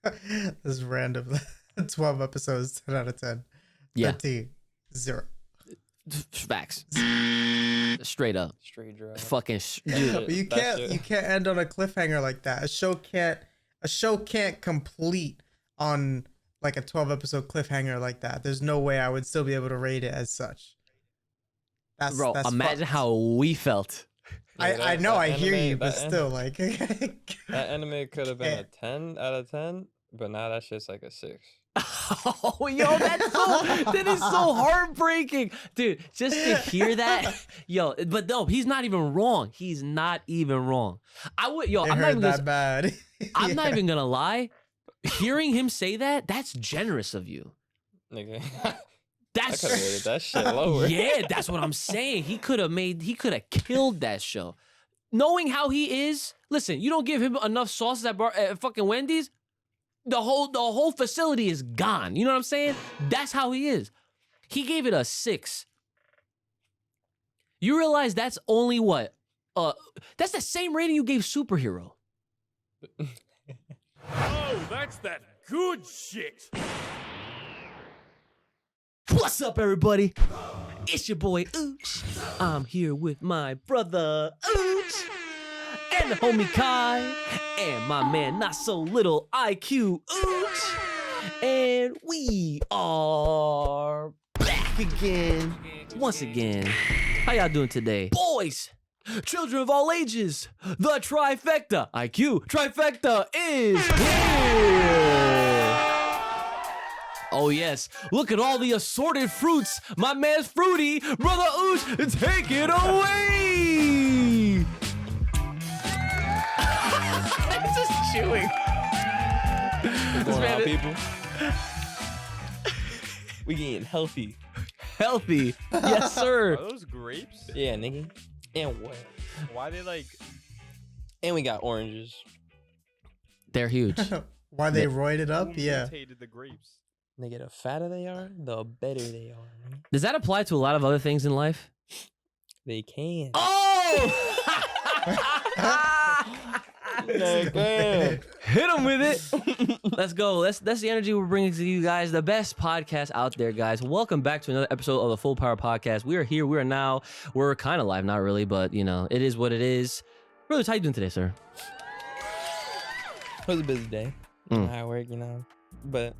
This is random. 12 episodes, 10 out of 10. Yeah. 13, 0. Facts. Straight up. Straight drive. Fucking Dude, But you can't end on a cliffhanger like that. A show can't complete on like a 12 episode cliffhanger like that. There's no way I would still be able to rate it as such. Bro, imagine fucked. how we felt. I know, I hear you, but still, like that anime could have been a 10 out of 10, but now that shit's like a 6. Oh, yo, that is so heartbreaking, dude. Just to hear that, yo. But no, he's not even wrong. He's not even wrong. I'm not even that bad. I'm not even gonna lie. Hearing him say that, that's generous of you. Nigga. That's I could have rated that shit lower. Yeah, that's what I'm saying. He could have killed that show. Knowing how he is, listen, you don't give him enough sauces at fucking Wendy's, the whole facility is gone. You know what I'm saying? That's how he is. He gave it a 6. You realize that's only what? That's the same rating you gave Superhero. Oh, that's that good shit. What's up, everybody? It's your boy Ooch. I'm here with my brother Ooch and the homie Kai and my man Not So Little IQ Ooch. And we are back again, once again. How y'all doing today? Boys, children of all ages, the trifecta, IQ trifecta is here. Oh yes, look at all the assorted fruits. My man's Fruity, brother Oosh, take it away. He's just chewing. What's going on, people? We getting healthy. Healthy, yes sir. Are those grapes? Yeah, nigga. And what? Why they like? And we got oranges. They're huge. Why they roided up? Who Yeah. mutated the grapes? Nigga, the fatter they are, the better they are. Man. Does that apply to a lot of other things in life? They can. Oh! Damn. Hit him with it. Let's go. That's the energy we're bringing to you guys. The best podcast out there, guys. Welcome back to another episode of the Full Power Podcast. We are here. We're kind of live, not really, but you know, it is what it is. Brothers, how you doing today, sir? It was a busy day. I work, you know, but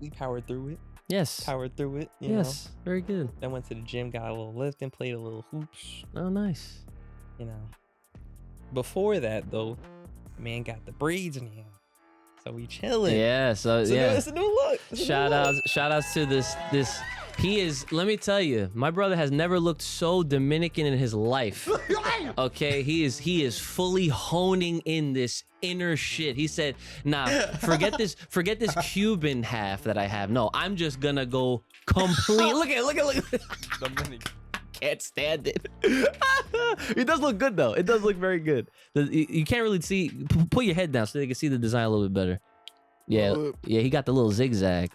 we powered through it. Yes. Powered through it. You Yes. Very good. know. Then went to the gym, got a little lift, and played a little hoops. Oh, nice. You know. Before that, though, man got the braids in him, so we chilling. Yeah. So It's yeah. it's a new look. It's a new Shout look. outs to this. He is, let me tell you, my brother has never looked so Dominican in his life. Okay, he is fully honing in this inner shit. He said, nah, forget this Cuban half that I have. No, I'm just gonna go complete. Look at Dominic. can't stand it. It does look good though. It does look very good. You can't really see, put your head down so they can see the design a little bit better. Yeah, he got the little zigzag.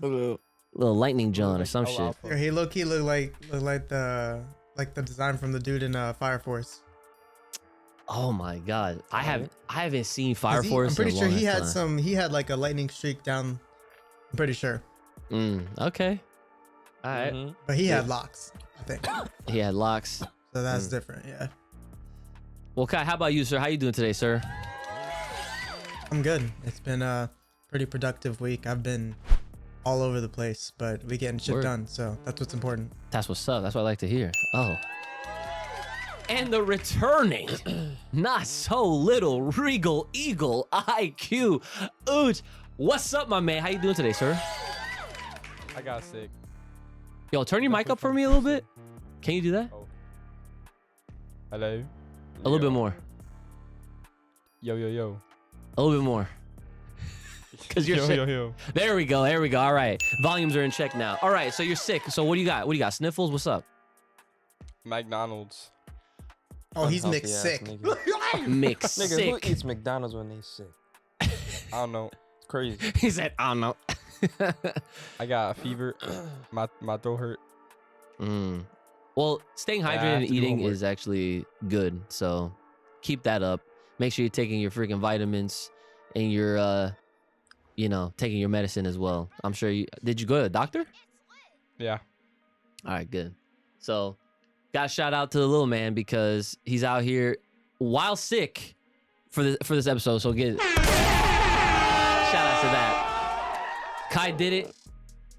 Little lightning John or some shit. Yeah, he low-key look like the design from the dude in Fire Force. Oh my god, I haven't seen Fire Force. I'm pretty sure he had time. he had like a lightning streak down. I'm pretty sure, Okay. All right. Mhm. but he had locks, I think. He had locks. So that's different. Yeah, Well, Kai, how about you, sir? How you doing today, sir? I'm good. It's been a pretty productive week. I've been all over the place, but we getting shit Word. done. So that's what's important. That's what's up. That's what I like to hear. Oh. And the returning, not so little regal eagle IQ. Ooch. What's up, my man? How you doing today, sir? I got sick. Yo, turn your mic up for me a little bit. Can you do that? Oh. Hello. A little bit more. Yo. A little bit more. Cause you're sick. Yo. There we go. All right. Volumes are in check now. All right. So you're sick. So what do you got? Sniffles? What's up? McDonald's. Oh, he's Unhealthy mixed ass sick. nigga. Mix Nigga, who sick. eats McDonald's when they sick? I don't know. It's crazy. He said, I don't know. I got a fever. My throat hurt. Well, staying Yeah, I hydrated have and to do eating homework. is actually good. So keep that up. Make sure you're taking your freaking vitamins and your taking your medicine as well. I'm sure did you go to the doctor? Yeah. All right, good. So, got a shout out to the little man because he's out here while sick for this episode. So shout out to that. Kai did it.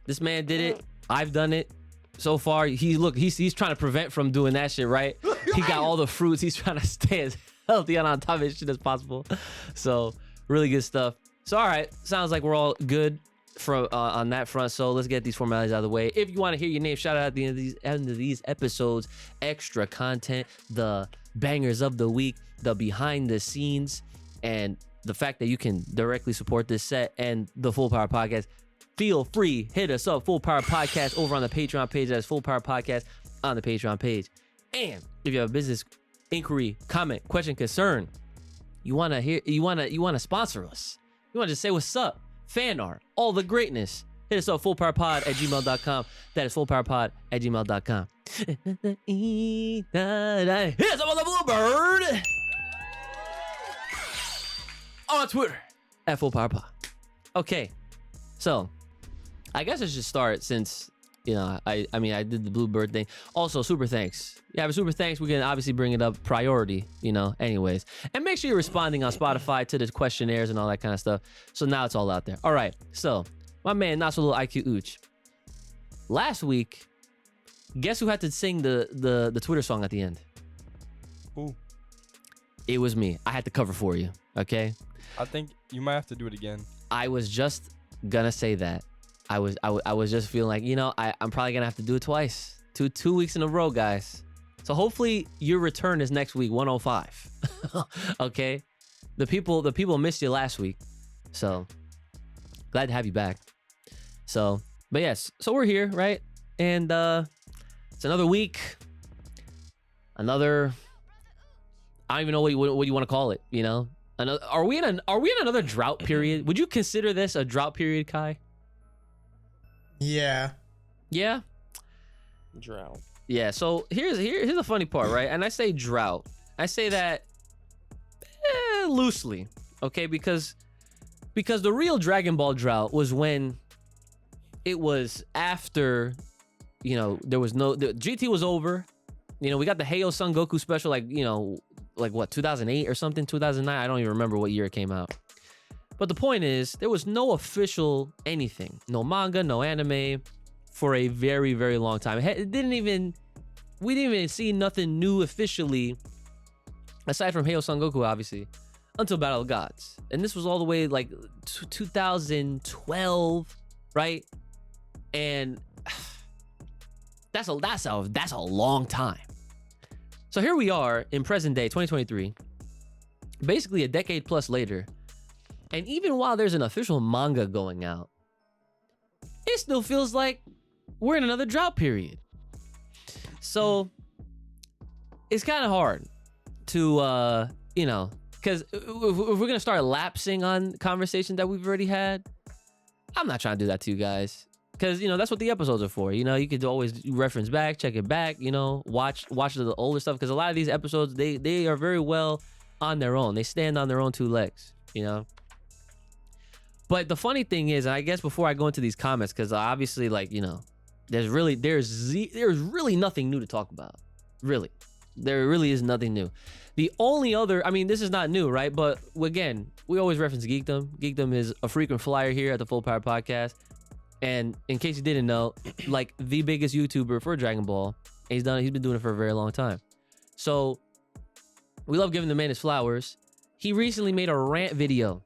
This man did it. I've done it. So far, he's trying to prevent from doing that shit, right? He got all the fruits. He's trying to stay as healthy and on top of his shit as possible. So, really good stuff. So, all right. Sounds like we're all good from on that front. So, let's get these formalities out of the way. If you want to hear your name shout out at the end of these episodes, extra content, the bangers of the week, the behind the scenes, and the fact that you can directly support this set and the Full Power Podcast, feel free, hit us up, Full Power Podcast over on the Patreon page. That's Full Power Podcast on the Patreon page. And if you have a business inquiry, comment, question, concern, you wanna sponsor us, you wanna just say what's up, fan art, all the greatness, hit us up, fullpowerpod@gmail.com. That is fullpowerpod@gmail.com. Hit us up on the Bluebird on Twitter @fullpowerpod. Okay, so I guess I should start since I did the Bluebird thing. Also, super thanks. You have a super thanks. We can obviously bring it up priority, anyways. And make sure you're responding on Spotify to the questionnaires and all that kind of stuff. So now it's all out there. All right. So my man, not so little IQ Ooch. Last week, guess who had to sing the Twitter song at the end? Who? It was me. I had to cover for you. Okay. I think you might have to do it again. I was just gonna say that. I was just feeling like, I'm probably gonna have to do it twice. Two weeks in a row, guys. So hopefully your return is next week, 105. Okay? The people missed you last week. So glad to have you back. So, but yes, so we're here, right? And it's another week. I don't even know what you want to call it, Are we in another drought period? Would you consider this a drought period, Kai? Yeah. Yeah? Drought. Yeah, so here's the funny part, right? And I say drought. I say that loosely, okay? Because the real Dragon Ball drought was when it was after, there was the GT was over. We got the Heio Son Goku special, like what, 2008 or something, 2009? I don't even remember what year it came out. But the point is, there was no official anything, no manga, no anime for a very, very long time. We didn't even see nothing new officially, aside from Heio Son Goku, obviously, until Battle of Gods. And this was all the way like 2012, right? And that's a long time. So here we are in present day, 2023, basically a decade plus later. And even while there's an official manga going out, it still feels like we're in another drought period. So it's kind of hard to, because if we're going to start lapsing on conversations that we've already had, I'm not trying to do that to you guys. Because, that's what the episodes are for. You could always reference back, check it back, watch the older stuff. Because a lot of these episodes, they are very well on their own. They stand on their own two legs, But the funny thing is, and I guess before I go into these comments, because obviously, there's really nothing new to talk about. Really. There really is nothing new. The only other, this is not new, right? But again, we always reference Geekdom. Geekdom is a frequent flyer here at the Full Power Podcast. And in case you didn't know, the biggest YouTuber for Dragon Ball, and he's been doing it for a very long time. So we love giving the man his flowers. He recently made a rant video.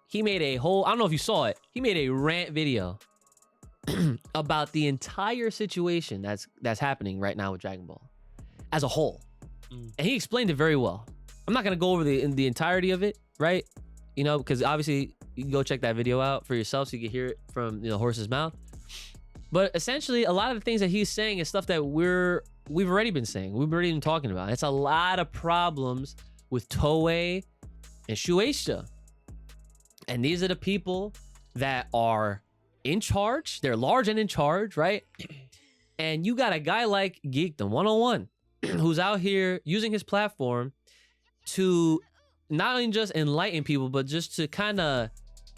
He made I don't know if you saw it. He made a rant video about the entire situation that's happening right now with Dragon Ball as a whole. And he explained it very well. I'm not going to go over the entirety of it, right? Because obviously you can go check that video out for yourself so you can hear it from the horse's mouth. But essentially, a lot of the things that he's saying is stuff that we've already been saying. We've already been talking about. It's a lot of problems with Toei and Shueisha. And these are the people that are in charge. They're large and in charge, right? And you got a guy like Geekdom 101 who's out here using his platform to not only just enlighten people, but just to kind of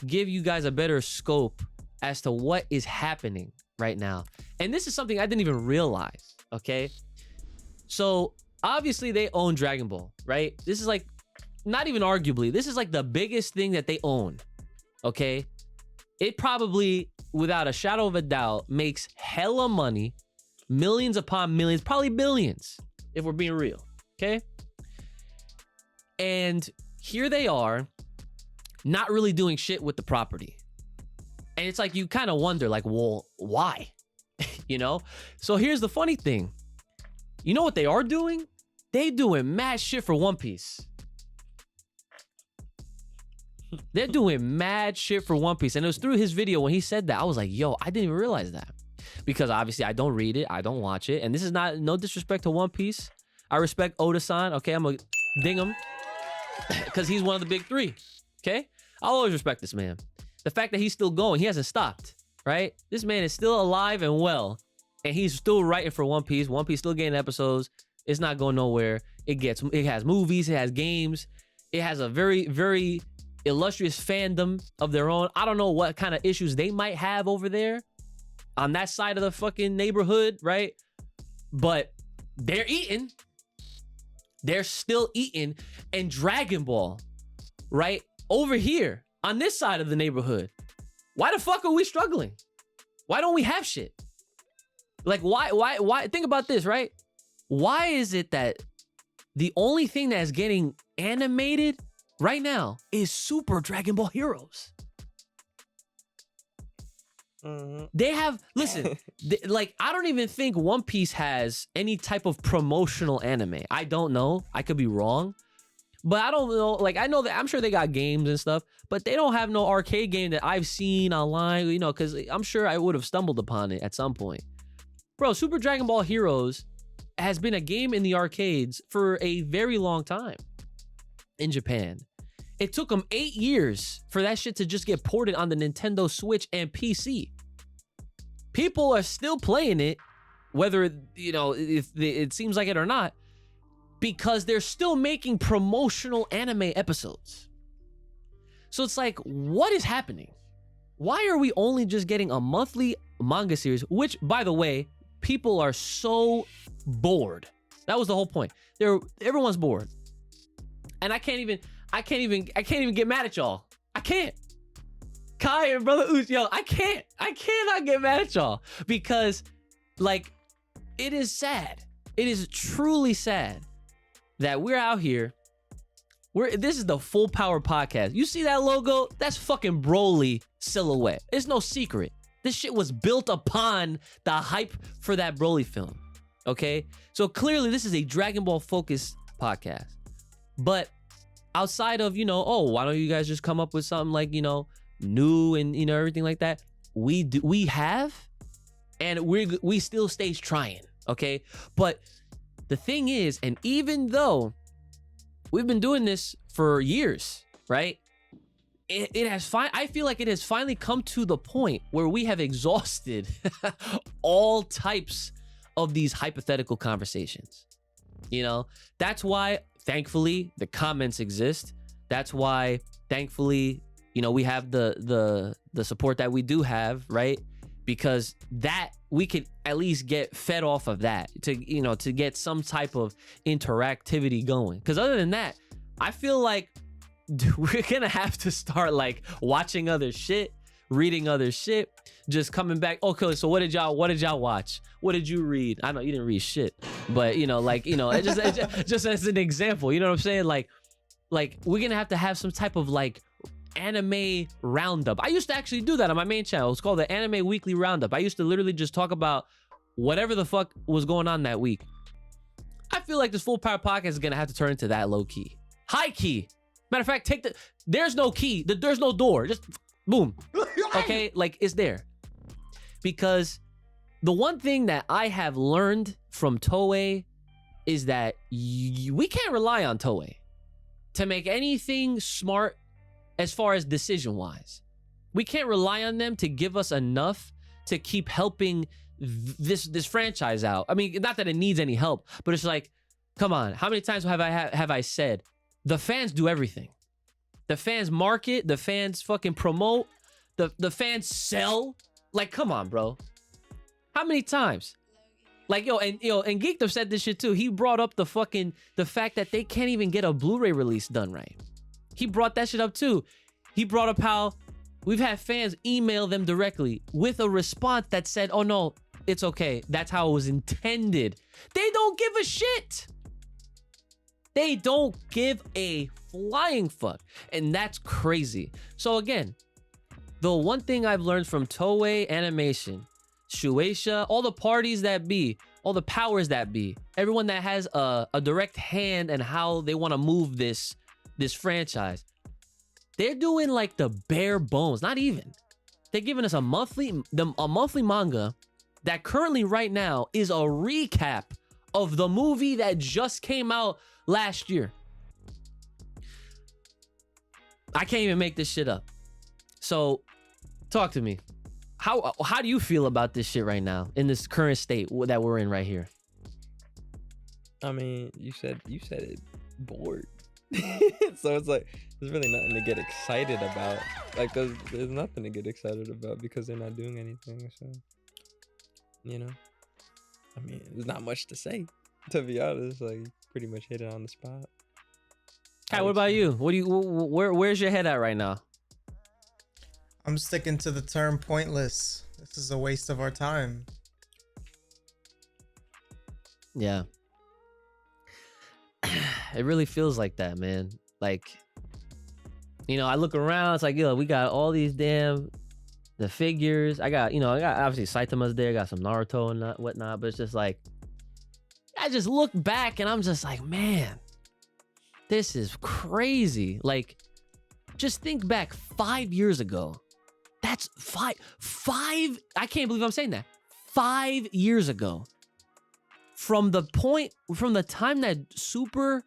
give you guys a better scope as to what is happening right now. And this is something I didn't even realize, okay? So obviously they own Dragon Ball, right? This is like, not even arguably, this is like the biggest thing that they own, okay? It probably, without a shadow of a doubt, makes hella money, millions upon millions, probably billions, if we're being real, okay? And here they are, not really doing shit with the property. And it's like, you kind of wonder, like, well, why? You know? So here's the funny thing. You know what they are doing? They doing mad shit for One Piece. They're doing mad shit for One Piece. And it was through his video when he said that, I was like, yo, I didn't even realize that. Because obviously I don't read it, I don't watch it. And this is not, no disrespect to One Piece. I respect Oda-san, okay? I'm gonna ding him. Because he's one of the big three, okay? I'll always respect this man. The fact that he's still going, he hasn't stopped, right? This man is still alive and well. And he's still writing for One Piece. One Piece still getting episodes. It's not going nowhere. It has movies, it has games. It has a very, very illustrious fandom of their own. I don't know what kind of issues they might have over there on that side of the fucking neighborhood, right? But they're eating. They're still eating. And Dragon Ball, right? Over here on this side of the neighborhood. Why the fuck are we struggling? Why don't we have shit? Like, why? Think about this, right? Why is it that the only thing that's getting animated right now is Super Dragon Ball Heroes? They have, listen, like, I don't even think One Piece has any type of promotional anime. I don't know. I could be wrong. But I don't know. Like, I know that, I'm sure they got games and stuff, but they don't have no arcade game that I've seen online, you know, because I'm sure I would have stumbled upon it at some point. Bro, Super Dragon Ball Heroes has been a game in the arcades for a very long time in Japan. It took them 8 years for that shit to just get ported on the Nintendo Switch and PC. People are still playing it, whether, you know, if it seems like it or not, because they're still making promotional anime episodes. So it's like, what is happening? Why are we only just getting a monthly manga series, which, by the way, people are so bored. That was the whole point. Everyone's bored. And I can't even get mad at y'all. I can't. Kai and Brother Uch, yo, I cannot get mad at y'all because, like, it is sad. It is truly sad that we're out here. This is the Full Power Podcast. You see that logo? That's fucking Broly silhouette. It's no secret. This shit was built upon the hype for that Broly film. Okay? So clearly this is a Dragon Ball focused podcast. But outside of, you know, oh, why don't you guys just come up with something like, you know, new and, you know, everything like that? We have, and we still stays trying, okay? But the thing is, and even though we've been doing this for years, right? I feel like it has finally come to the point where we have exhausted all types of these hypothetical conversations. You know, that's why, thankfully, the comments exist. That's why, thankfully, you know, we have the support that we do have, right? Because that we could at least get fed off of that to, you know, to get some type of interactivity going. Because other than that, I feel like we're gonna have to start like watching other shit, reading other shit, just coming back. Okay, so what did y'all watch? What did you read? I know you didn't read shit, but you know, like, you know, just as an example, you know what I'm saying? Like we're gonna have to have some type of like anime roundup. I used to actually do that on my main channel. It's called the Anime Weekly Roundup. I used to literally just talk about whatever the fuck was going on that week. I feel like this Full Power Podcast is gonna have to turn into that low key, high key. Matter of fact, there's no key, there's no door, just boom. Okay, like it's there. Because the one thing that I have learned from Toei is that we can't rely on Toei to make anything smart as far as decision-wise. We can't rely on them to give us enough to keep helping this franchise out. I mean, not that it needs any help, but it's like, come on, how many times have I said, the fans do everything. The fans market, the fans fucking promote, the fans sell. Like, come on, bro. How many times? Like, and Geekdom said this shit too. He brought up the fact that they can't even get a Blu-ray release done right. He brought that shit up too. He brought up how we've had fans email them directly with a response that said, oh no, it's okay. That's how it was intended. They don't give a shit. They don't give a flying fuck. And that's crazy. So again, the one thing I've learned from Toei Animation, Shueisha, all the parties that be, all the powers that be, everyone that has a direct hand in how they want to move this franchise, they're doing like the bare bones. Not even. They're giving us a monthly manga that currently right now is a recap of the movie that just came out last year. I can't even make this shit up. So talk to me. How do you feel about this shit right now in this current state that we're in right here? I mean, you said it bored. So it's like there's really nothing to get excited about. Like there's nothing to get excited about because they're not doing anything. So I mean, there's not much to say, to be honest. Like, pretty much hit it on the spot. Kai, what about you? Where's your head at right now? I'm sticking to the term pointless. This is a waste of our time. Yeah. It really feels like that, man. Like, I look around, it's like, we got all these the figures. I got obviously Saitama's there, got some Naruto and whatnot, but it's just like, I just look back and I'm just like, man, this is crazy. Like, just think back 5 years ago. That's five, I can't believe I'm saying that. 5 years ago. From the time that Super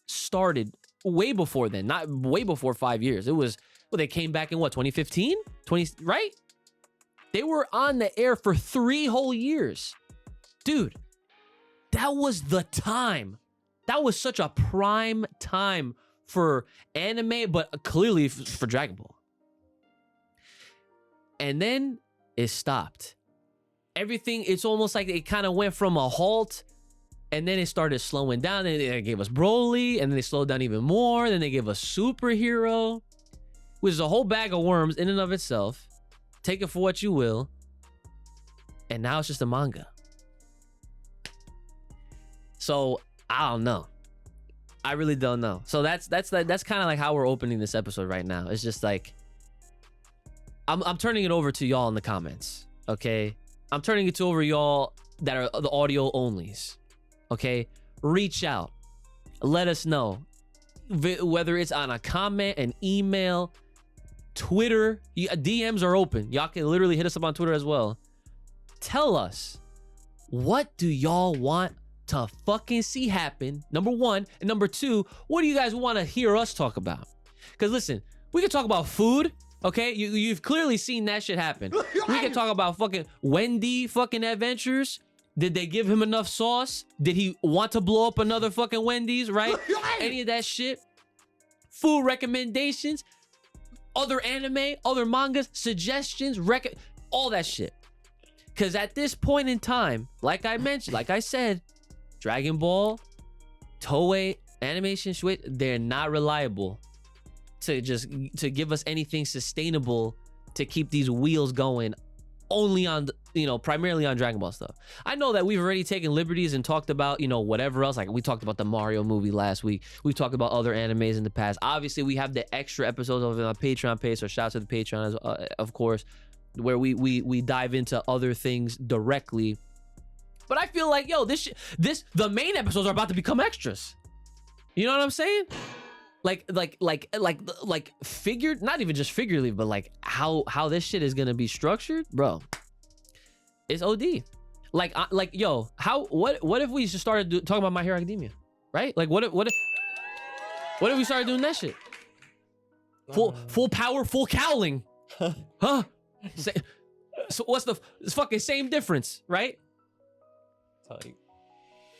started, way before then, not way before 5 years. It was, they came back in 2015? Right? They were on the air for 3 whole years. Dude, that was the time. That was such a prime time for anime, but clearly for Dragon Ball. And then it stopped. Everything, it's almost like it kind of went from a halt, and then it started slowing down, and they gave us Broly, and then they slowed down even more, then they gave us Superhero, which is a whole bag of worms in and of itself. Take it for what you will. And now it's just a manga. So, I don't know. I really don't know. So that's kind of like how we're opening this episode right now. It's just like, I'm turning it over to y'all in the comments, okay? I'm turning it over y'all that are the audio onlys, okay? Reach out. Let us know. Whether it's on a comment, an email, Twitter. DMs are open. Y'all can literally hit us up on Twitter as well. Tell us, what do y'all want to fucking see happen? Number one. And number two, what do you guys want to hear us talk about? Because listen, we can talk about food. Okay, you've clearly seen that shit happen. We can talk about fucking Wendy fucking adventures. Did they give him enough sauce? Did he want to blow up another fucking Wendy's, right? Any of that shit. Food recommendations, other anime, other mangas, suggestions, all that shit. Because at this point in time, like I mentioned, like I said, Dragon Ball, Toei, Animation, they're not reliable to give us anything sustainable to keep these wheels going only on, primarily on Dragon Ball stuff. I know that we've already taken liberties and talked about, whatever else. Like we talked about the Mario movie last week. We've talked about other animes in the past. Obviously, we have the extra episodes over on our Patreon page, so shout out to the Patreon, of course, where we dive into other things directly. But I feel like, the main episodes are about to become extras. You know what I'm saying? Like figured, not even just figuratively, but like how this shit is gonna be structured, bro. It's OD. What if we just started talking about My Hero Academia, right? Like what if we started doing that shit? Full power, full cowling, huh? So what's it's fucking same difference, right?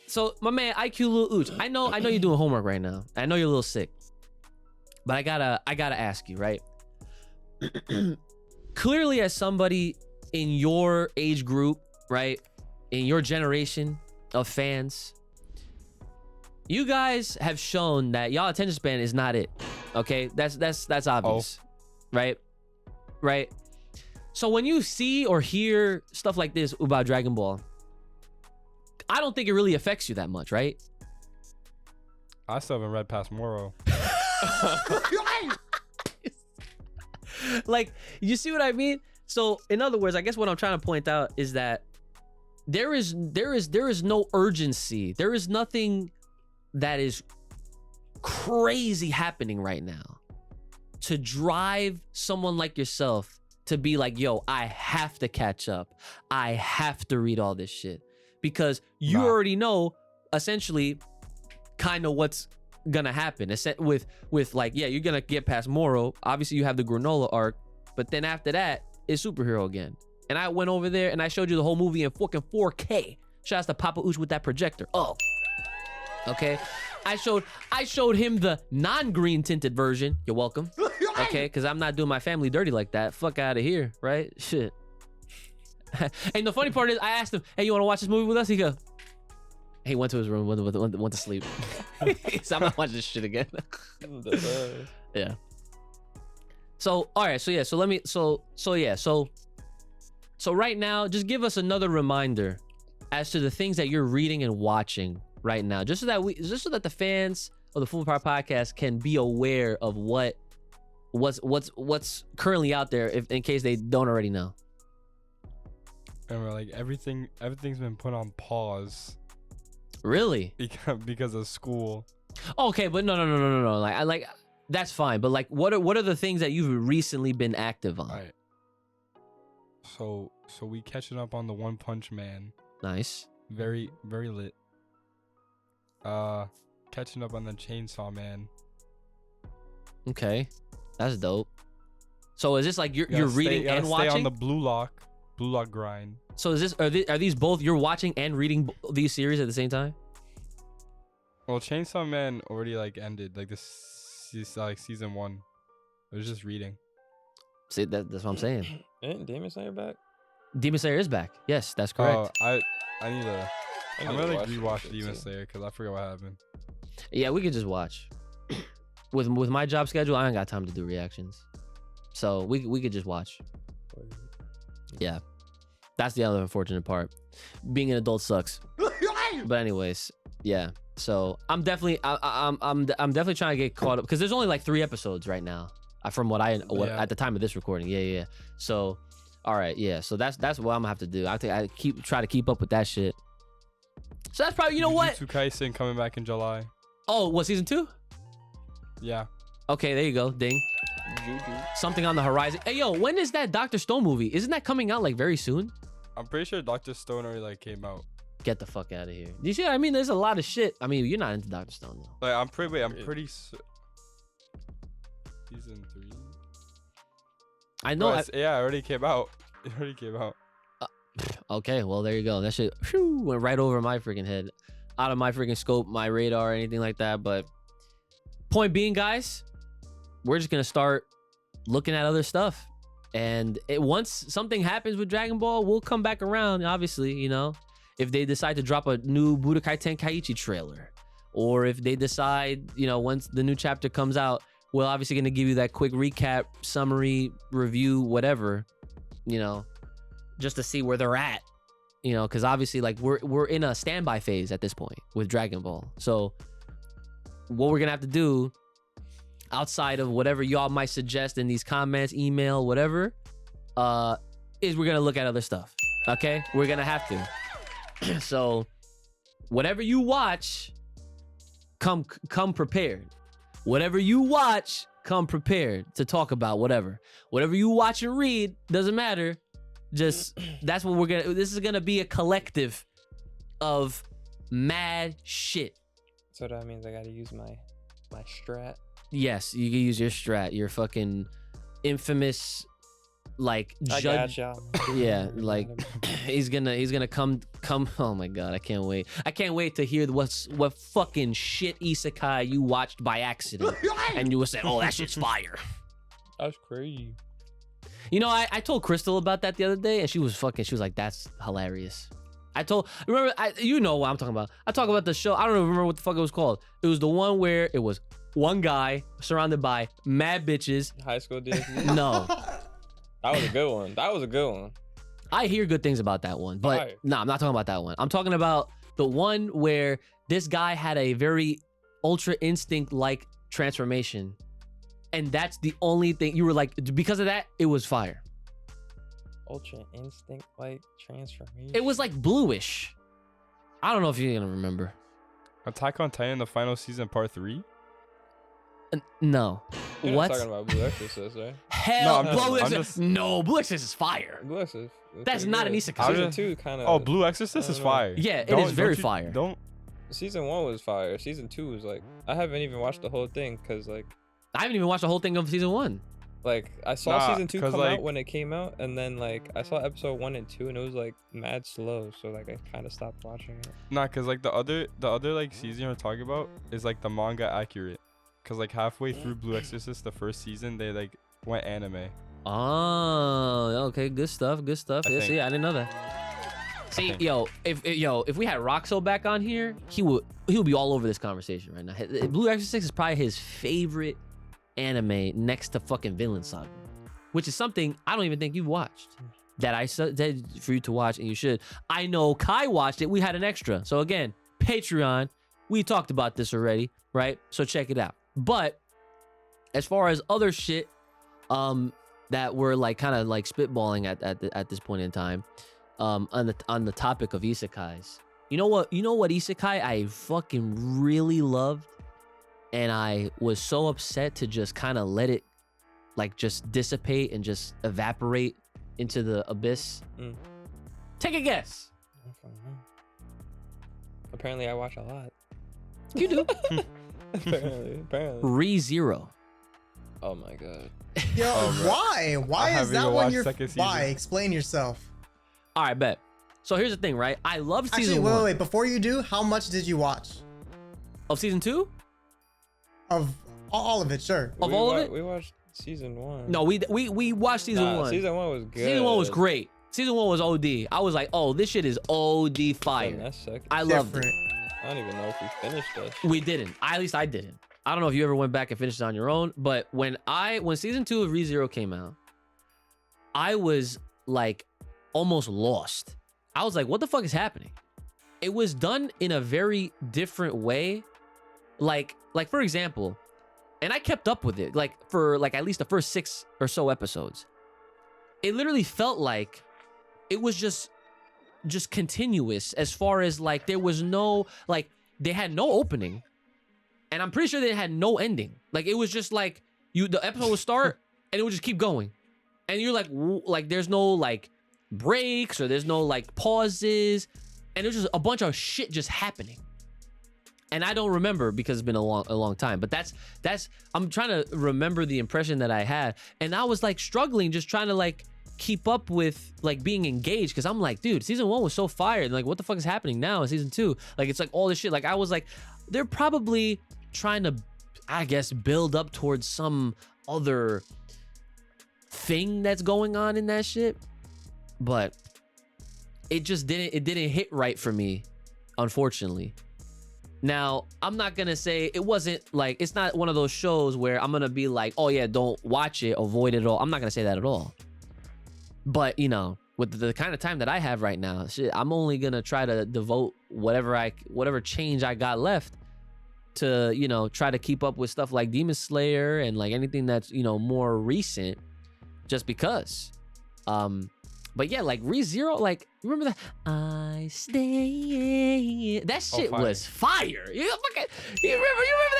So my man IQ Lil Ooch, I know you're doing homework right now. I know you're a little sick. But I gotta ask you, right? Clearly, as somebody in your age group, right, in your generation of fans, you guys have shown that y'all attention span is not it. Okay, that's obvious, right? So when you see or hear stuff like this about Dragon Ball, I don't think it really affects you that much, right? I still haven't read past Moro. Like, you see what I mean? So in other words, I guess what I'm trying to point out is that there is no urgency. There is nothing that is crazy happening right now to drive someone like yourself to be like, yo, I have to catch up. I have to read all this shit, because you already know essentially kind of what's gonna happen with like, yeah, you're gonna get past Moro. Obviously you have the granola arc, but then after that it's superhero again. And I went over there and I showed you the whole movie in fucking 4K. Shouts to Papa Ooch with that projector. Oh, okay. I showed him the non-green tinted version. You're welcome. Okay, because I'm not doing my family dirty like that. Fuck out of here, right? Shit. And the funny part is, I asked him, hey, you want to watch this movie with us? He went to his room, went to sleep. So I'm not watching this shit again. Yeah. So, all right. So right now, just give us another reminder as to the things that you're reading and watching right now, just so that the fans of the Full Power Podcast can be aware of what's currently out there, if in case they don't already know. And we're like, everything's been put on pause. Really? Because of school. Okay, but no. Like that's fine. But like, what are the things that you've recently been active on? All right. So we catching up on the One Punch Man. Nice. Very, very lit. Catching up on the Chainsaw Man. Okay, that's dope. So is this like you're reading and watching? Stay on the Blue Lock grind. So is this are these both you're watching and reading these series at the same time? Well, Chainsaw Man already like ended, like this is like season 1. It was just reading. See, that's what I'm saying. Ain't Demon Slayer back? Demon Slayer is back. Yes, that's correct. Oh, I'm gonna like rewatch watch Demon too. Slayer because I forgot what happened. Yeah, we could just watch. With my job schedule, I ain't got time to do reactions, so we could just watch. Yeah, that's the other unfortunate part. Being an adult sucks. But anyways, yeah. So I'm definitely definitely trying to get caught up because there's only like 3 episodes right now, from what at the time of this recording. Yeah. So, all right, yeah. So that's what I'm gonna have to do. I try to keep up with that shit. So that's probably, you know what? Jujutsu Kaisen coming back in July. Oh, what, season 2? Yeah. Okay, there you go. Ding. Something on the horizon. Hey, yo, when is that Dr. Stone movie? Isn't that coming out like very soon? I'm pretty sure Dr. Stone already like came out. Get the fuck out of here. Do you see what I mean? There's a lot of shit. I mean, you're not into Dr. Stone though. Like I'm pretty season 3. I know. Yeah, it already came out. It already came out. Okay, well, there you go. That shit went right over my freaking head. Out of my freaking scope, my radar, or anything like that. But point being, guys, we're just going to start looking at other stuff. And once something happens with Dragon Ball, we'll come back around, obviously, you know. If they decide to drop a new Budokai Tenkaichi trailer, or if they decide, you know, once the new chapter comes out, we're obviously going to give you that quick recap, summary, review, whatever, you know, just to see where they're at, you know, because obviously, like, we're in a standby phase at this point with Dragon Ball. So what we're going to have to do, outside of whatever y'all might suggest in these comments, email, whatever, is we're going to look at other stuff, okay? We're going to have to. So whatever you watch, come prepared. Whatever you watch, come prepared to talk about whatever you watch and read, doesn't matter. Just that's what this is gonna be, a collective of mad shit. So that means I gotta use my strat. Yes, you can use your strat, your fucking infamous like I judge. got y'all. Yeah, like he's gonna come. Oh my god, I can't wait. I can't wait to hear what fucking shit isekai you watched by accident, and you will say, "Oh, that shit's fire." That's crazy. You know, I told Crystal about that the other day, and she was like, "That's hilarious." You know what I'm talking about. I talk about the show. I don't even remember what the fuck it was called. It was the one where it was one guy surrounded by mad bitches. High School DxD. No, That was a good one. That was a good one. I hear good things about that one, but Fire. no, I'm not talking about that one. I'm talking about the one where this guy had a very Ultra Instinct like transformation, and that's the only thing you were like, because of that, it was fire. Ultra Instinct like transformation. It was like bluish. I don't know if you're gonna remember. Attack on Titan, the final season, part 3. No. You're not What? talking about Blue Exorcist, right? Hell, No, I'm Blue just- Exorcist. No, Blue Exorcist is fire. Blue Exorcist. That's not an isekai. Season just- 2 kind of. Oh, Blue Exorcist is fire. Yeah, it Don't- is very don't you- fire. Don't. Season 1 was fire. Season 2 was like, I haven't even watched the whole thing because like I haven't even watched the whole thing of season 1. I saw Nah, season 2 'cause, come like- out when it came out, and then like I saw episode 1 and 2, and it was like mad slow, so like I kind of stopped watching it. Nah, cause like the other like season you're talking about is like the manga accurate. Cause like halfway through Blue Exorcist, the first season, they like went anime. Oh, okay, good stuff, good stuff. I Yeah, think. see, I didn't know that. See, think. if we had Roxo back on here, he would be all over this conversation right now. Blue Exorcist is probably his favorite anime next to fucking Vinland Saga, which is something I don't even think you've watched. That I said for you to watch, and you should. I know Kai watched it. We had an extra. So again, Patreon. We talked about this already, right? So check it out. But as far as other shit, that we're like kind of like spitballing at this point in time, on the topic of isekais. You know what isekai I fucking really loved, and I was so upset to just kind of let it like just dissipate and just evaporate into the abyss. Mm. Take a guess. I don't know. Apparently, I watch a lot. You do. apparently. ReZero. Oh my god. Yo, Oh, bro. why? Why is haven't that even one watched your? second Why? season. Explain yourself. All right, bet. So here's the thing, right? I love Actually, season wait, one. wait. Before you do, how much did you watch Of season 2? of all of it? Sure. Of all of it? We watched season 1. No, we watched season Nah, 1. Season 1 was good. Season 1 was great. Season 1 was OD. I was like, oh, this shit is OD Then fire. that's second. I loved it. Different. I don't even know if we finished that. shit. We didn't. At least I didn't. I don't know if you ever went back and finished it on your own, but when season 2 of ReZero came out, I was like almost lost. I was like, what the fuck is happening? It was done in a very different way. Like for example, and I kept up with it like for like at least the first 6 or so episodes. It literally felt like it was just continuous as far as like there was no like they had no opening, and I'm pretty sure they had no ending. Like it was just like the episode would start and it would just keep going, and you're like there's no like breaks or there's no like pauses, and there's just a bunch of shit just happening. And I don't remember because it's been a long time, but that's I'm trying to remember the impression that I had, and I was like struggling just trying to like keep up with like being engaged, because I'm like, dude, season 1 was so fire, and like what the fuck is happening now in season 2? Like it's like all this shit. Like I was like, they're probably trying to, I guess, build up towards some other thing that's going on in that shit, but it just didn't hit right for me, unfortunately. Now, I'm not gonna say it wasn't like, it's not one of those shows where I'm gonna be like, oh yeah, don't watch it, avoid it all. I'm not gonna say that at all. But you know, with the kind of time that I have right now, shit, I'm only gonna try to devote whatever change I got left to, you know, try to keep up with stuff like Demon Slayer and like anything that's, you know, more recent, just because. But yeah, like ReZero, like remember that I stay. That shit fire. was fire. You remember that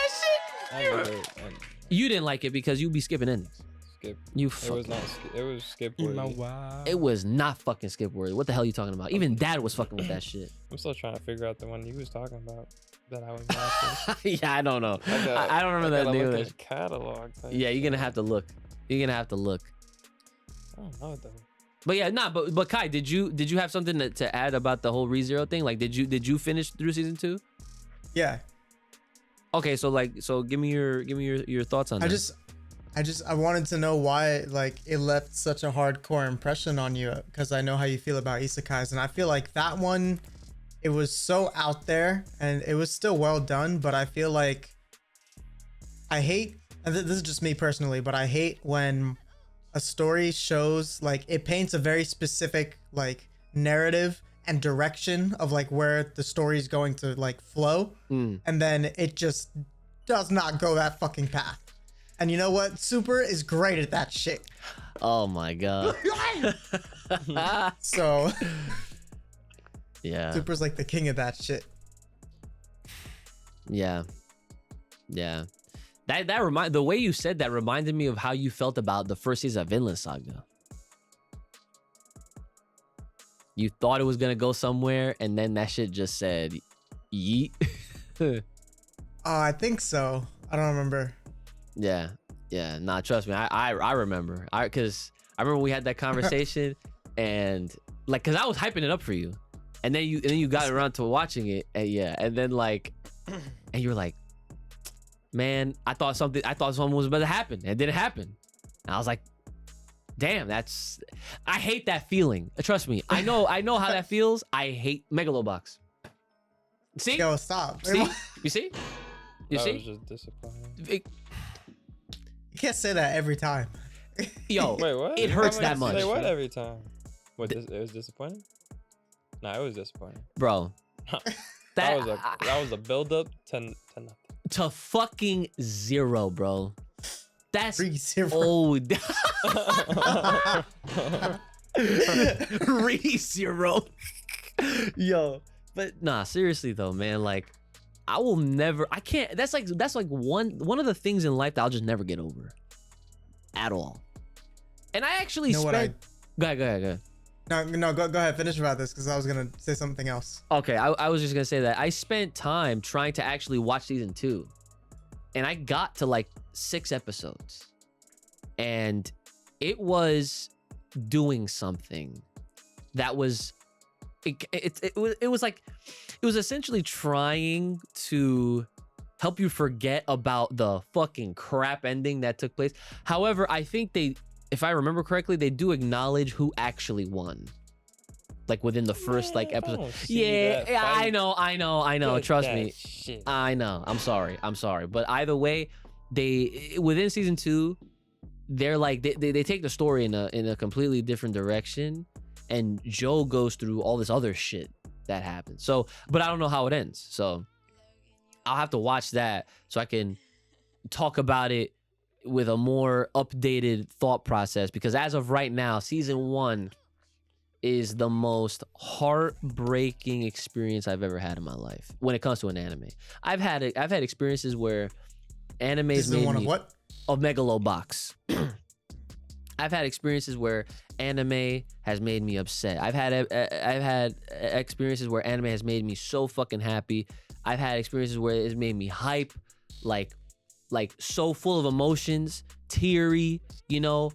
shit? I remember it, and You didn't like it because you be skipping endings. skip. You It was not. It was skip worthy. It was not fucking skip worthy. What the hell are you talking about? Even Dad was fucking with that shit. I'm still trying to figure out the one you was talking about that I was watching. Yeah, I don't know. gotta- I don't remember I that gotta look name. at his catalog. type Yeah, you're shit. gonna have to look. You're gonna have to look. I don't know though. But yeah, nah. But Kai, did you have something to add about the whole ReZero thing? Like, did you finish through season 2? Yeah. Okay, so give me your thoughts on that. I wanted to know why like it left such a hardcore impression on you, because I know how you feel about isekais, and I feel like that one, it was so out there and it was still well done, but I feel like I hate, and this is just me personally, but I hate when a story shows like it paints a very specific like narrative and direction of like where the story is going to like flow, and then it just does not go that fucking path. And you know what? Super is great at that shit. Oh my god. So Yeah. Super's like the king of that shit. Yeah. The way you said that reminded me of how you felt about the first season of Vinland Saga. You thought it was gonna go somewhere, and then that shit just said, "Yeet." I think so. I don't remember. Yeah. Nah, trust me, I remember. Cause I remember we had that conversation, and like, cause I was hyping it up for you, and then you got around to watching it, and then like, and you were like, man, I thought something was about to happen, and it didn't happen. And I was like, damn, I hate that feeling. Trust me, I know how that feels. I hate Megalo Box. See? Yo, stop. See? You see? You That see? was just disappointing. You can't say that every time. Yo, Wait, what? it hurts How am I that much. Say what every time? What? It was disappointing. Nah, it was disappointing. Bro. That was a build up to nothing. To fucking 0, bro. That's 3-0. old. ReZero. Yo, but nah, seriously though, man. Like, I can't. That's like one of the things in life that I'll just never get over, at all. And I actually You know what spent. Go ahead. No, go ahead. Finish about this, because I was gonna say something else. Okay, I was just gonna say that I spent time trying to actually watch season 2, and I got to like 6 episodes, and it was doing something that was it was essentially trying to help you forget about the fucking crap ending that took place. However, I think if I remember correctly, they do acknowledge who actually won, like within the first like episode. Yeah, I know. Trust me. Shit. I know. I'm sorry. But either way, they within season 2, they're like they take the story in a completely different direction, and Joe goes through all this other shit that happens. So, but I don't know how it ends. So I'll have to watch that so I can talk about it with a more updated thought process, because as of right now, season 1 is the most heartbreaking experience I've ever had in my life when it comes to an anime. I've had experiences where animes Season made 1 me of what? of Megalo Box. I've had experiences where anime has made me upset. I've had experiences where anime has made me so fucking happy. I've had experiences where it's made me hype, like so full of emotions, teary, you know.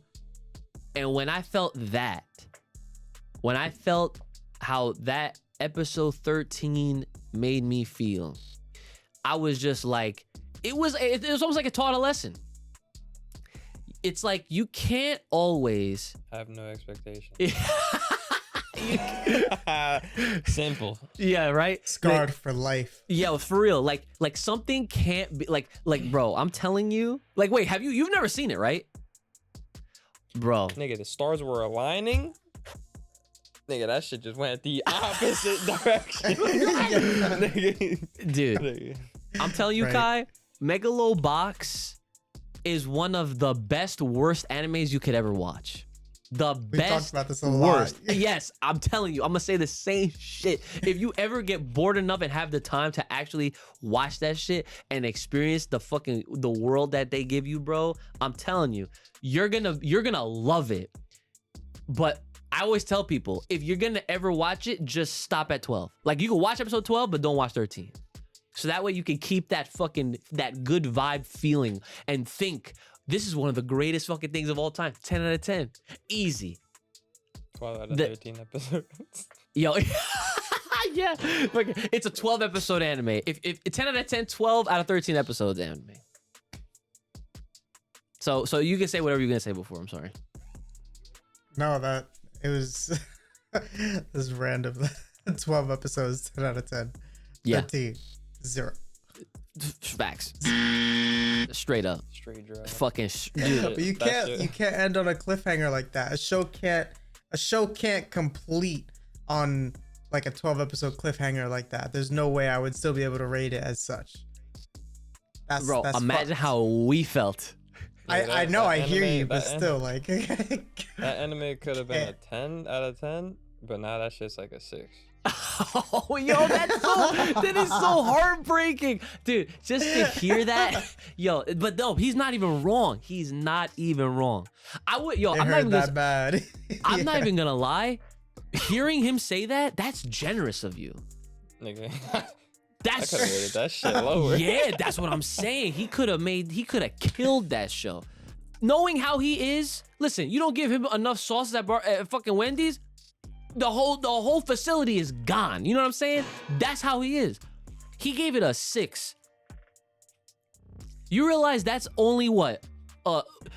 And when I felt how that episode 13 made me feel, I was just like, it was almost like it taught a lesson. It's like you can't always I have no expectation. Simple. Yeah, right? Scarred for life. Yeah, for real. Like something can't be like bro, I'm telling you. Like, wait, you've never seen it, right? Bro. Nigga, the stars were aligning. Nigga, that shit just went the opposite direction. Dude, Nigga. I'm telling you, Right. Kai, Megalo Box is one of the best, worst animes you could ever watch. The We talked best, about this a lot. worst. Yes, I'm telling you, I'm gonna say the same shit. If you ever get bored enough and have the time to actually watch that shit and experience the world that they give you, bro, I'm telling you, you're gonna love it. But I always tell people, if you're gonna ever watch it, just stop at 12. Like, you can watch episode 12, but don't watch 13. So that way you can keep that good vibe feeling and think This is one of the greatest fucking things of all time. 10 out of 10. Easy. 12 out of The- 13 episodes. Yo, yeah. Look, it's a 12 episode anime. If 10 out of 10, 12 out of 13 episodes anime. So you can say whatever you're gonna say before. I'm sorry. No, that it was this is random. 12 episodes, 10 out of 10. Yeah. 13, 0. Facts. Straight up. Straight drive. Fucking dude. But you That can't shit. you can't end on a cliffhanger like that. A show can't complete on like a 12 episode cliffhanger like that. There's no way I would still be able to rate it as such. Bro, that's imagine fucked. how we felt. I know, that I hear anime- you, but that still, like, That anime could have been a 10 out of 10, but now that shit's like a 6. Oh, yo, that is so heartbreaking, dude. Just to hear that, yo. But no, he's not even wrong. He's not even wrong. I would, yo. it I'm not hurt even that gonna, bad. I'm not even gonna lie. Hearing him say that, that's generous of you. Nigga. I That's could have rated that shit lower. yeah, that's what I'm saying. He could have killed that show. Knowing how he is, listen, you don't give him enough sauces at fucking Wendy's, the whole facility is gone. You know what I'm saying? That's how he is. He gave it a 6. You realize that's only what?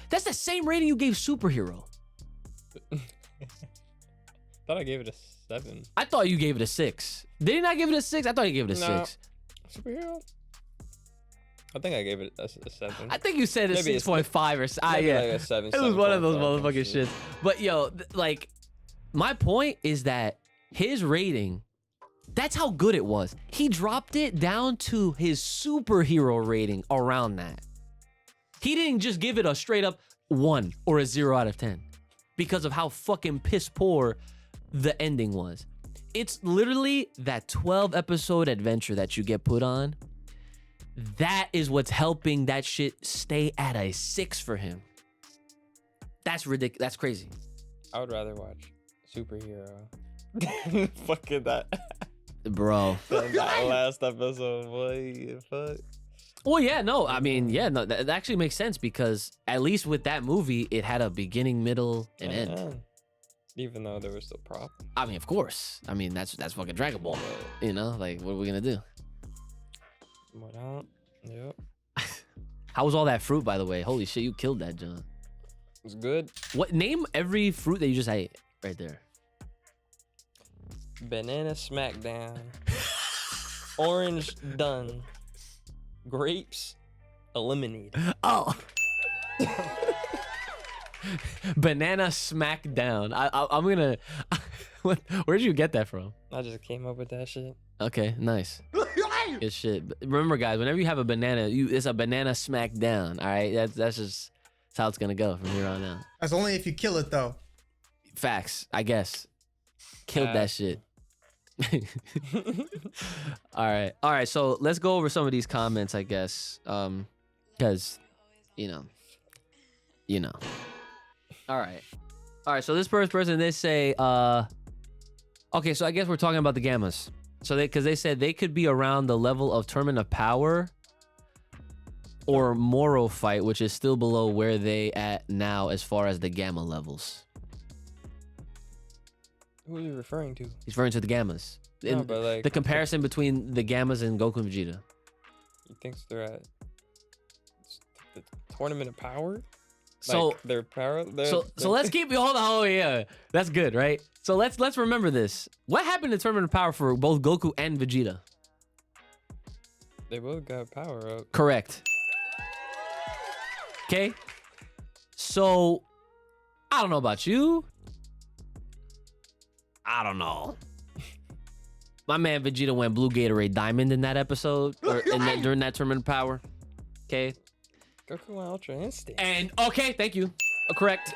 That's the same rating you gave Superhero. Thought I gave it a 7. I thought you gave it a 6. Did he not give it a 6? I thought he gave it a No. 6. Superhero? I think I gave it a 7. I think you said a Maybe it's 6.5 or Maybe yeah. like a 7. It was one of those 7.5 motherfucking shits. But yo, like, my point is that his rating, that's how good it was. He dropped it down to his superhero rating around that. He didn't just give it a straight up 1 or a 0 out of 10 because of how fucking piss poor the ending was. It's literally that 12 episode adventure that you get put on. That is what's helping that shit stay at a 6 for him. That's ridiculous. That's crazy. I would rather watch Superhero. Fucking that. Bro. that last episode, boy. Fuck. Well, yeah, no, I mean, yeah, no, that actually makes sense because at least with that movie, it had a beginning, middle, and end. Yeah. Even though there were still problems. I mean, of course. I mean, that's fucking Dragon Ball. You know, like, what are we gonna do? What out? Yep. How was all that fruit, by the way? Holy shit, you killed that, John. It's good. What? Name every fruit that you just ate right there. Banana smackdown. Orange done. Grapes eliminated. Oh. Banana smackdown. I'm gonna. Where'd you get that from? I just came up with that shit. Okay, nice. Good shit. But remember, guys, whenever you have a banana, it's a banana smackdown. All right, that's just that's how it's gonna go from here on out. That's only if you kill it, though. Facts, I guess. Killed that shit. All right. So let's go over some of these comments, I guess, because, you know. All right. So this first person, they say, okay. So I guess we're talking about the gammas. So because they said they could be around the level of Tournament of Power or Moro Fight, which is still below where they at now as far as the gamma levels. Who are you referring to? He's referring to the gammas. No, but like The comparison between the gammas and Goku and Vegeta. he thinks they're at the Tournament of Power. So Like, their power. so let's keep hold on. Oh yeah, that's good, right? So let's remember this. What happened in Tournament of Power for both Goku and Vegeta? They both got power up. Correct. Okay. So I don't know about you. I don't know. My man Vegeta went Blue Gatorade Diamond in that episode, or during that Tournament of Power. Okay. Goku went Ultra Instinct. And okay, thank you. Correct.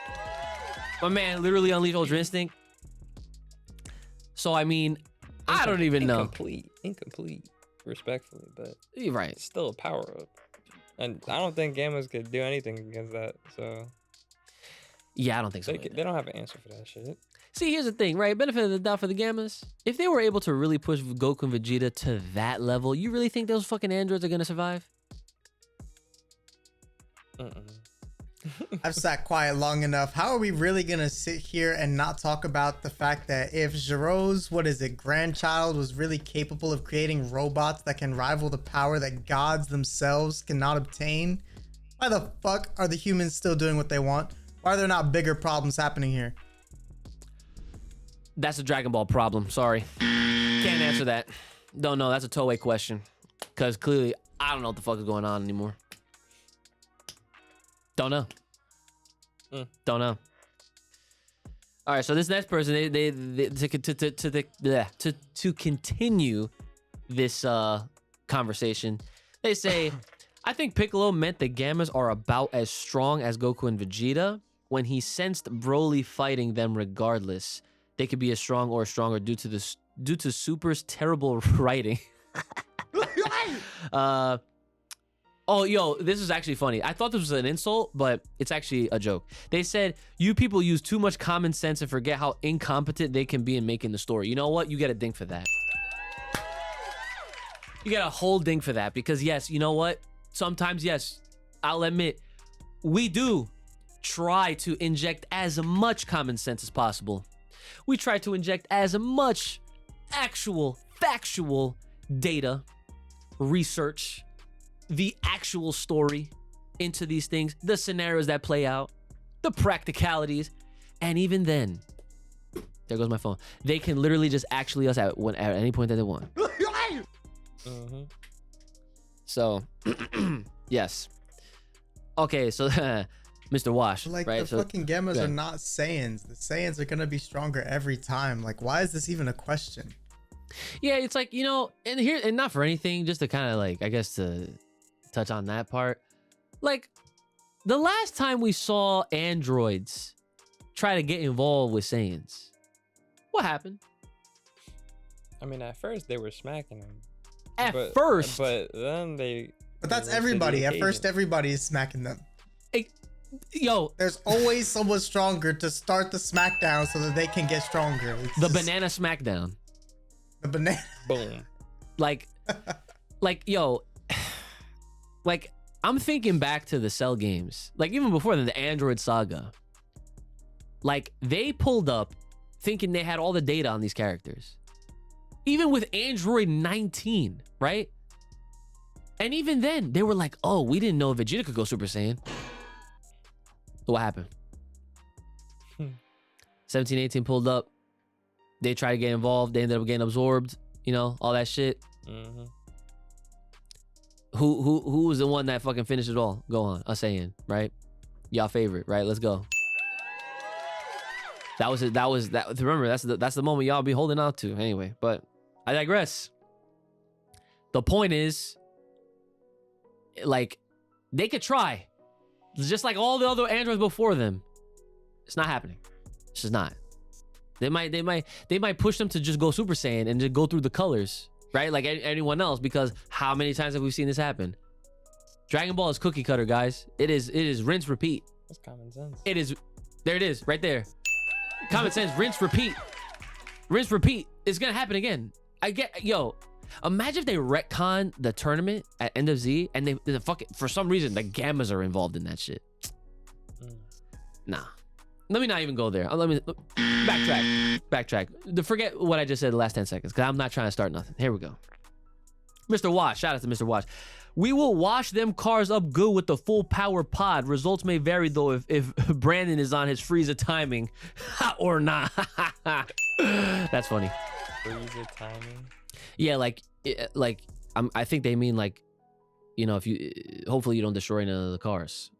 My man literally unleashed Ultra Instinct. So I mean, I don't even know. Incomplete. Respectfully, but You're right. it's still a power up. And I don't think Gammas could do anything against that. So Yeah, I don't think so. they don't have an answer for that shit. See, here's the thing, right? Benefit of the doubt for the Gammas. If they were able to really push Goku and Vegeta to that level, you really think those fucking androids are gonna survive? Mm-mm. I've sat quiet long enough. How are we really gonna sit here and not talk about the fact that if Giro's, grandchild was really capable of creating robots that can rival the power that gods themselves cannot obtain, why the fuck are the humans still doing what they want? Why are there not bigger problems happening here? That's a Dragon Ball problem. Sorry. Can't answer that. Don't know. That's a Toei question. Because clearly, I don't know what the fuck is going on anymore. Don't know. Don't know. All right, so this next person, to continue this conversation, they say, I think Piccolo meant the Gammas are about as strong as Goku and Vegeta. When he sensed Broly fighting them regardless, they could be as strong or stronger due to Super's terrible writing. Oh, yo, this is actually funny. I thought this was an insult, but it's actually a joke. They said, you people use too much common sense and forget how incompetent they can be in making the story. You know what? You get a ding for that. You get a whole ding for that because, yes, you know what? Sometimes, yes, I'll admit, we do try to inject as much common sense as possible. We try to inject as much actual, factual data, research, the actual story into these things, the scenarios that play out, the practicalities, and even then, there goes my phone. They can literally just actually us at any point that they want. So, yes. Okay, so Mr. Wash, Like, right? the fucking Gammas are not Saiyans. The Saiyans are gonna be stronger every time. Like, why is this even a question? Yeah, it's like, you know, and not for anything, just to kind of like, I guess to touch on that part. Like, the last time we saw androids try to get involved with Saiyans, what happened? I mean, at first they were smacking him. At first. But then they... But that's rose to the everybody. At occasion. first, everybody is smacking them. Yo, There's always someone stronger to start the smackdown so that they can get stronger. It's the just- banana smackdown. The banana. Boom. Like, yo, like, I'm thinking back to the Cell games, like even before the Android Saga. Like, they pulled up thinking they had all the data on these characters. Even with Android 19, right? And even then, they were like, oh, we didn't know Vegeta could go Super Saiyan. So what happened? 17, 18 pulled up. They tried to get involved. They ended up getting absorbed. You know, all that shit. Who was the one that fucking finished it all? Go on, a Saiyan, right? Y'all favorite, right? Let's go. That was it. Remember, that's the moment y'all be holding out to. Anyway, but I digress. The point is, like, they could try, just like all the other androids before them. It's not happening. It's just not. They might push them to just go Super Saiyan and just go through the colors, right? Like anyone else, because how many times have we seen this happen? Dragon Ball is cookie cutter, guys. It is rinse, repeat. That's common sense. It is. There it is, right there. Common sense, rinse, repeat. Rinse, repeat. It's gonna happen again. Yo, imagine if they retcon the tournament at End of Z and they fucking, for some reason, the Gammas are involved in that shit. Nah. Let me not even go there. Let me backtrack. Forget what I just said the last 10 seconds, because I'm not trying to start nothing. Here we go. Mr. Wash, shout out to Mr. Wash. We will wash them cars up good with the full power pod. Results may vary though if Brandon is on his Frieza timing or not. That's funny. Frieza timing? Yeah, I think they mean like, you know, if you, hopefully you don't destroy any of the cars.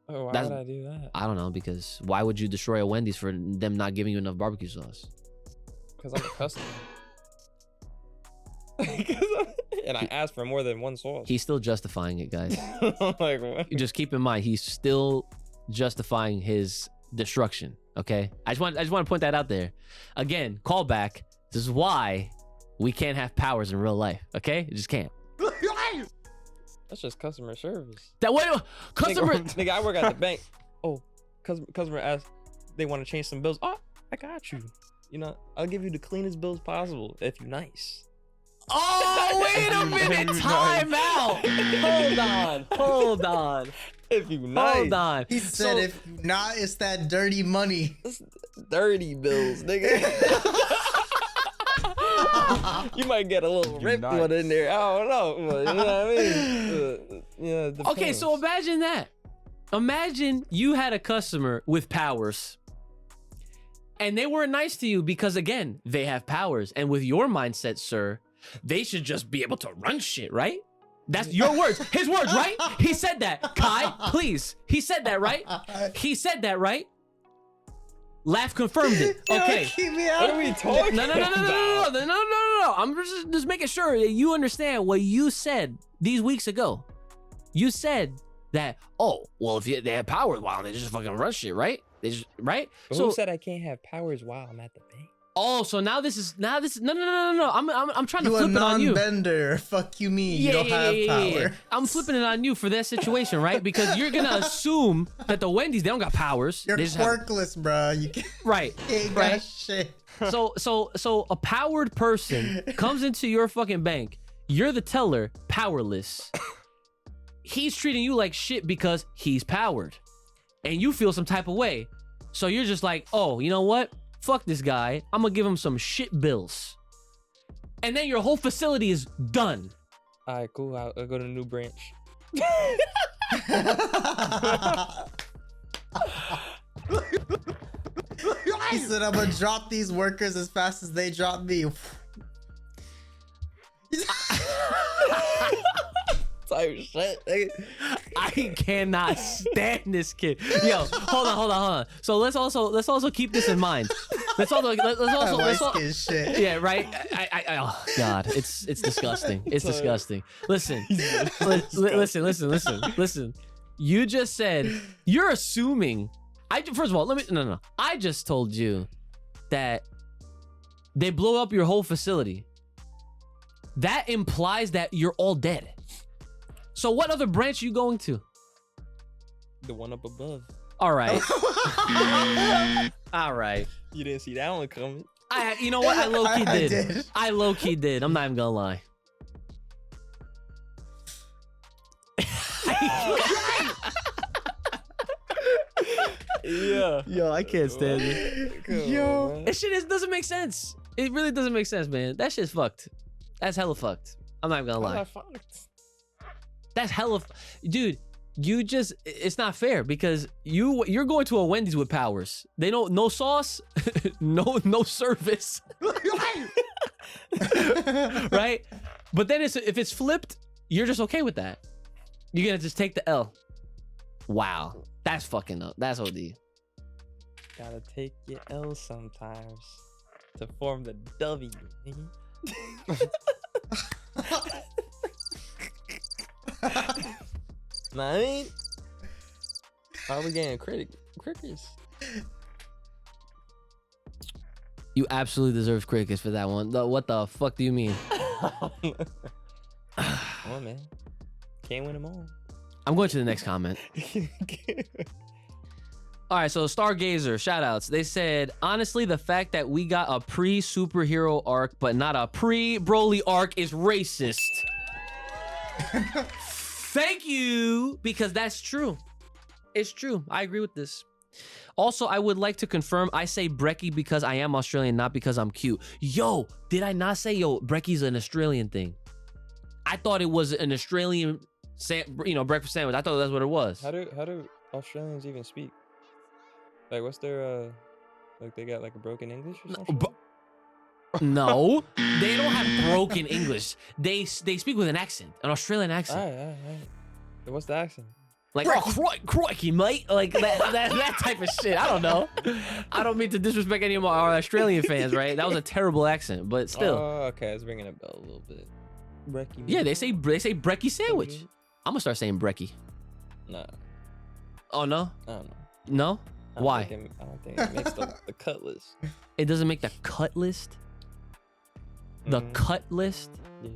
Oh, why That's- would I do that? I don't know, because why would you destroy a Wendy's for them not giving you enough barbecue sauce? Because I'm a customer. And I asked for more than one sauce. He's still justifying it, guys. I'm like, what? You just keep in mind, he's still justifying his destruction. Okay, I just want to point that out there. Again, callback. This is why we can't have powers in real life. Okay, you just can't. That's just customer service. That way, customer. Nigga, I work at the bank. Oh, customer asked, they want to change some bills. Oh, I got you. You know, I'll give you the cleanest bills possible if you're nice. Oh, wait a minute. Nice. Time out. Hold on. If you nice. Hold on. He said, if not, it's that dirty money. Dirty bills, nigga. You might get a little You ripped nice. one in there. I don't know. But, you know what I mean? Yeah. It Okay, so depends. imagine that. Imagine you had a customer with powers. And they weren't nice to you because, again, they have powers. And with your mindset, sir, they should just be able to run shit, right? That's your words. His words, right? He said that. Kai, please. He said that, right? He said that, right? Laugh confirmed it. Okay. Keep me What out. are we talking No. I'm just making sure that you understand what you said these weeks ago. You said that, oh, well, if they have powers, wow, they just fucking run shit, right? They just, right? But So who said I can't have powers while I'm at the bank? oh, so now this is no. I'm trying to You a flip it on you. non-bender. Fuck you mean. You don't have power. I'm flipping it on you for that situation, right? Because you're gonna assume that the Wendy's, they don't got powers. You're They just have- quirkless, bro. You can't, right, ain't right. got shit. So a powered person comes into your fucking bank. You're the teller, powerless. He's treating you like shit because he's powered, and you feel some type of way. So you're just like, oh, you know what? Fuck this guy. I'm gonna give him some shit bills. And then your whole facility is done. All right, cool. I'll go to a new branch. He said, I'm gonna drop these workers as fast as they drop me. Type shit, nigga. I cannot stand this kid. Yo, hold on. So let's also keep this in mind. Let's White skin shit. yeah, right. Oh God, it's disgusting. It's disgusting. Listen. You just said you're assuming. First of all, no. I just told you that they blow up your whole facility. That implies that you're all dead. So what other branch are you going to? The one up above. All right. All right. You didn't see that one coming. You know what? I low-key I did. did. I low-key did. I'm not even gonna lie. Yeah. Yo, I can't stand it. Yo. This shit doesn't make sense. It really doesn't make sense, man. That shit's fucked. That's hella fucked. I'm not even gonna lie. That's hella, dude. You just, it's not fair because you're going to a Wendy's with powers. They don't, no sauce, no service, right? But then if it's flipped, you're just okay with that. You're gonna just take the L. Wow, that's fucking up. That's OD. Gotta take your L sometimes to form the W, nigga. Nah, I mean, how are we getting crickets? You absolutely deserve crickets for that one. What the fuck do you mean? Come on, man. Can't win them all. I'm going to the next comment. All right, so Stargazer, shoutouts. They said, honestly, the fact that we got a pre-superhero arc, but not a pre-Broly arc is racist. Thank you, because that's true. It's true. I agree with this. Also, I would like to confirm I say Brekkie because I am Australian, not because I'm cute. Yo, did I not say, Brekkie's an Australian thing? I thought it was an Australian, breakfast sandwich. I thought that's what it was. How do Australians even speak? Like, what's their like they got like a broken English or something? No, they don't have broken English. They speak with an accent, an Australian accent. All right. What's the accent? Like, crikey, mate. Like that type of shit. I don't know. I don't mean to disrespect any of our Australian fans, right? That was a terrible accent, but still. Oh, okay. It's ringing a bell a little bit. Brekkie. Yeah, they say Brekkie sandwich. I'm gonna start saying Brekkie. Nah, Oh, no? I don't know. No? Why? I don't think it makes the cut list. It doesn't make the cut list? The Mhm. cut list? Yeah.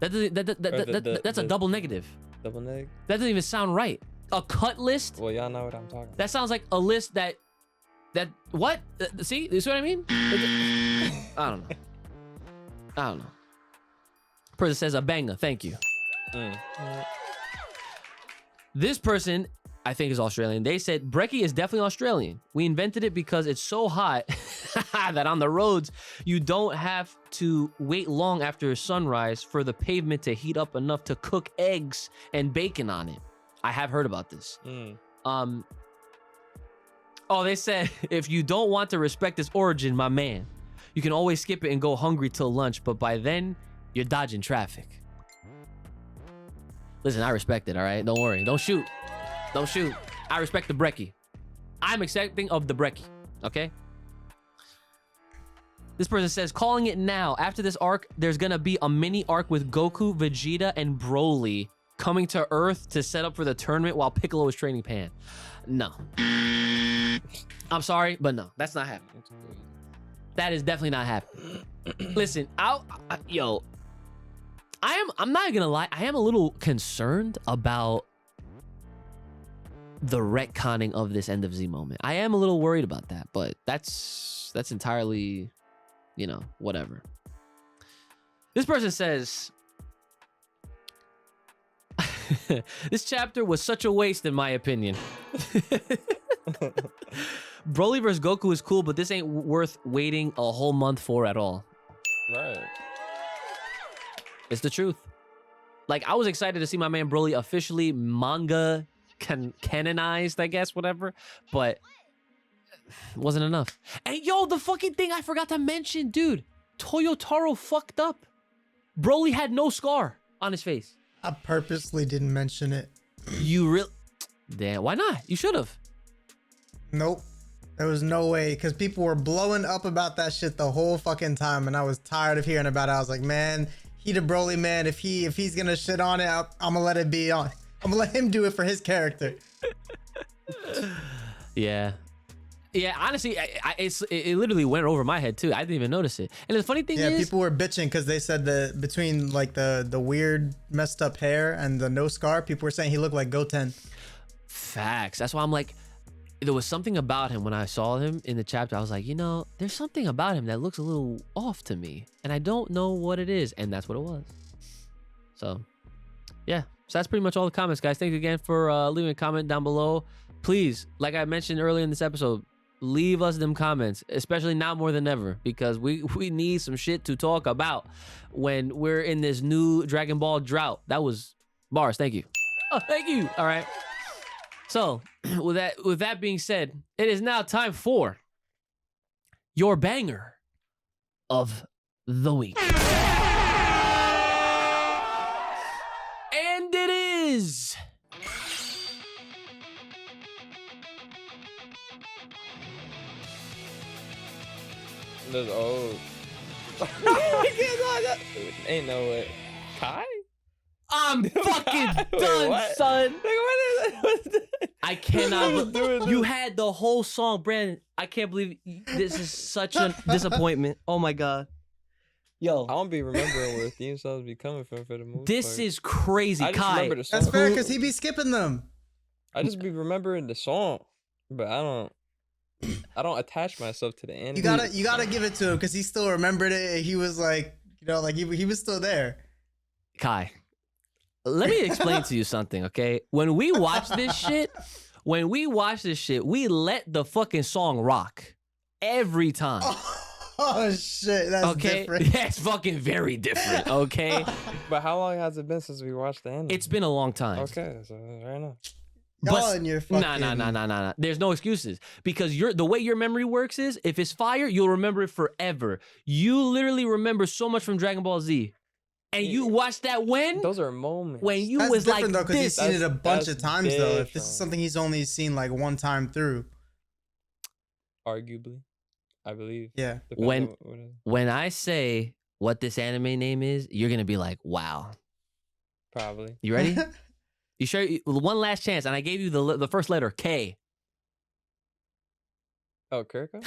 That's a double negative. Double neg. That doesn't even sound right. A cut list? Well, y'all know what I'm talking about. That sounds like a list that what? See? You see what I mean? I don't know. Person says a banger. Thank you. This person, I think, is Australian. They said brekkie is definitely Australian. We invented it because it's so hot that on the roads, you don't have to wait long after sunrise for the pavement to heat up enough to cook eggs and bacon on it. I have heard about this. Oh, they said, if you don't want to respect its origin, my man, you can always skip it and go hungry till lunch, but by then, you're dodging traffic. Listen, I respect it, all right? Don't worry. Don't shoot. Don't shoot. I respect the brekkie. I'm accepting of the brekkie, okay? This person says, calling it now. After this arc, there's gonna be a mini arc with Goku, Vegeta, and Broly coming to Earth to set up for the tournament while Piccolo is training Pan. No. I'm sorry, but no, that's not happening. That is definitely not happening. Listen, I'm not gonna lie, I am a little concerned about the retconning of this end of Z moment. I am a little worried about that, but that's entirely, you know, whatever. This person says, this chapter was such a waste in my opinion. Broly vs. Goku is cool, but this ain't worth waiting a whole month for at all. Right. It's the truth. Like, I was excited to see my man Broly officially manga canonized, I guess, whatever, but wasn't enough. And yo, the fucking thing I forgot to mention, dude, Toyotaro fucked up. Broly had no scar on his face. I purposely didn't mention it. You really? Damn, why not? You should have. Nope. There was no way, because people were blowing up about that shit the whole fucking time, and I was tired of hearing about it. I was like, man, he the Broly man. If he's gonna shit on it, I'm gonna let it be on. I'm gonna let him do it for his character. Yeah. Yeah, honestly, it literally went over my head too. I didn't even notice it. And the funny thing is, people were bitching because they said that between like the weird messed up hair and the no scar, people were saying he looked like Goten. Facts. That's why I'm like, there was something about him when I saw him in the chapter. I was like, you know, there's something about him that looks a little off to me, and I don't know what it is, and that's what it was. So, yeah. So that's pretty much all the comments, guys. Thank you again for leaving a comment down below. Please, like I mentioned earlier in this episode, leave us them comments, especially now more than ever, because we need some shit to talk about when we're in this new Dragon Ball drought. That was bars. Thank you. Oh, thank you. All right. So with that being said, it is now time for your banger of the week. And it is Ain't no way. Kai? I'm fucking done, what? son. What is I cannot. You had the whole song, Brandon. I can't believe this is such a disappointment. Oh my god. Yo, I don't be remembering where theme songs be coming from for the most this part. is crazy, I just Kai. remember the song. That's fair because he be skipping them. I just be remembering the song, but I don't attach myself to the anime. You gotta give it to him because he still remembered it. He was like, you know, like he was still there. Kai, let me explain to you something, okay? When we watch this shit, we let the fucking song rock every time. Oh shit, that's okay? different. That's fucking very different, okay? But how long has it been since we watched the anime? It's been a long time. Okay, so right now. Y'all in your fucking... Nah. There's no excuses because the way your memory works is if it's fire, you'll remember it forever. You literally remember so much from Dragon Ball Z, and you watched that when? Those are moments. When you That's was like different though, because he's this. seen it a bunch of That's times though. If this different. is something he's only seen like one time through. Arguably, I believe. Yeah. Depends on what it is. When I say what this anime name is, you're gonna be like, wow. Probably. You ready? You sure? One last chance, and I gave you the first letter, K. Oh, Kiriko?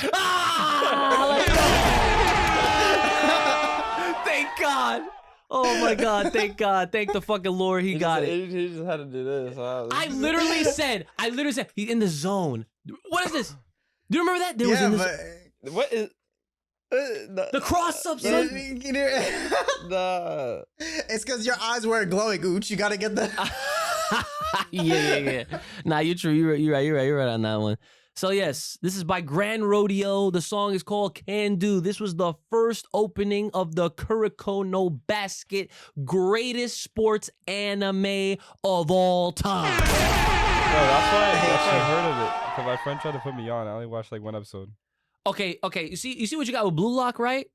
Thank God. Oh my God. Thank God. Thank the fucking Lord. He got it. He just had to do this. I literally said, he's in the zone. What is this? Do you remember that? There was Yeah, in the but What is? The cross up, son. Nah. It's because your eyes weren't glowing, Ooch. You gotta get the. Yeah. Nah, you're true. You're right on that one. So yes, this is by Grand Rodeo. The song is called Can Do. This was the first opening of the Kuroko no Basket, greatest sports anime of all time. No, that's why I heard of it. Because my friend tried to put me on. I only watched like one episode. Okay. You see what you got with Blue Lock, right?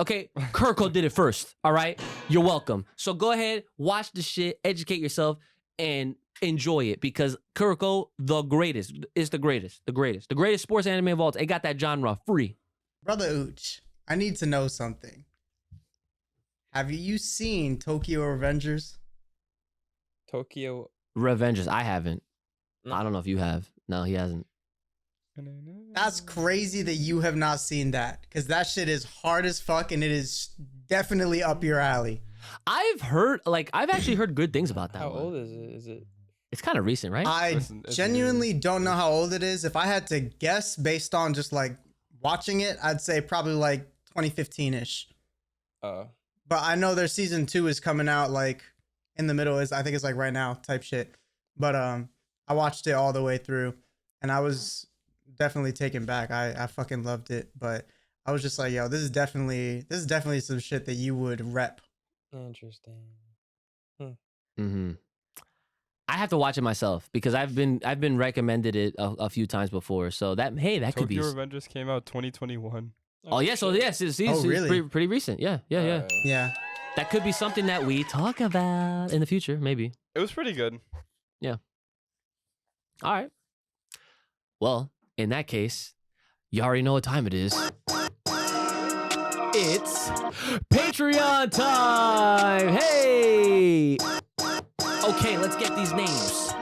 Okay, Kuroko did it first. All right, you're welcome. So go ahead, watch the shit, educate yourself, and enjoy it because Kuroko, the greatest, is the greatest sports anime of all time. It got that genre free. Brother Ooch, I need to know something. Have you seen Tokyo Revengers? Tokyo. Revengers, I haven't. No. I don't know if you have. No, he hasn't. That's crazy that you have not seen that because that shit is hard as fuck and it is definitely up your alley. I've actually heard good things about that How one. old is it? Is it? It's kind of recent, right? I Listen, it's genuinely don't know how old it is. If I had to guess based on just like watching it, I'd say probably like 2015-ish. But I know their season 2 is coming out like in the middle. I think it's like right now type shit. But I watched it all the way through and I was definitely taken back. I fucking loved it. But I was just like, yo, this is definitely some shit that you would rep. Interesting. Mm-hmm. I have to watch it myself because I've been recommended it a few times before. So that could be. Tokyo Revengers came out 2021. Oh yeah, so yes, it's really? pretty recent. Yeah. Yeah. That could be something that we talk about in the future, maybe. It was pretty good. All right. Well, in that case, you already know what time it is. It's Patreon time! Hey! Okay, let's get these names.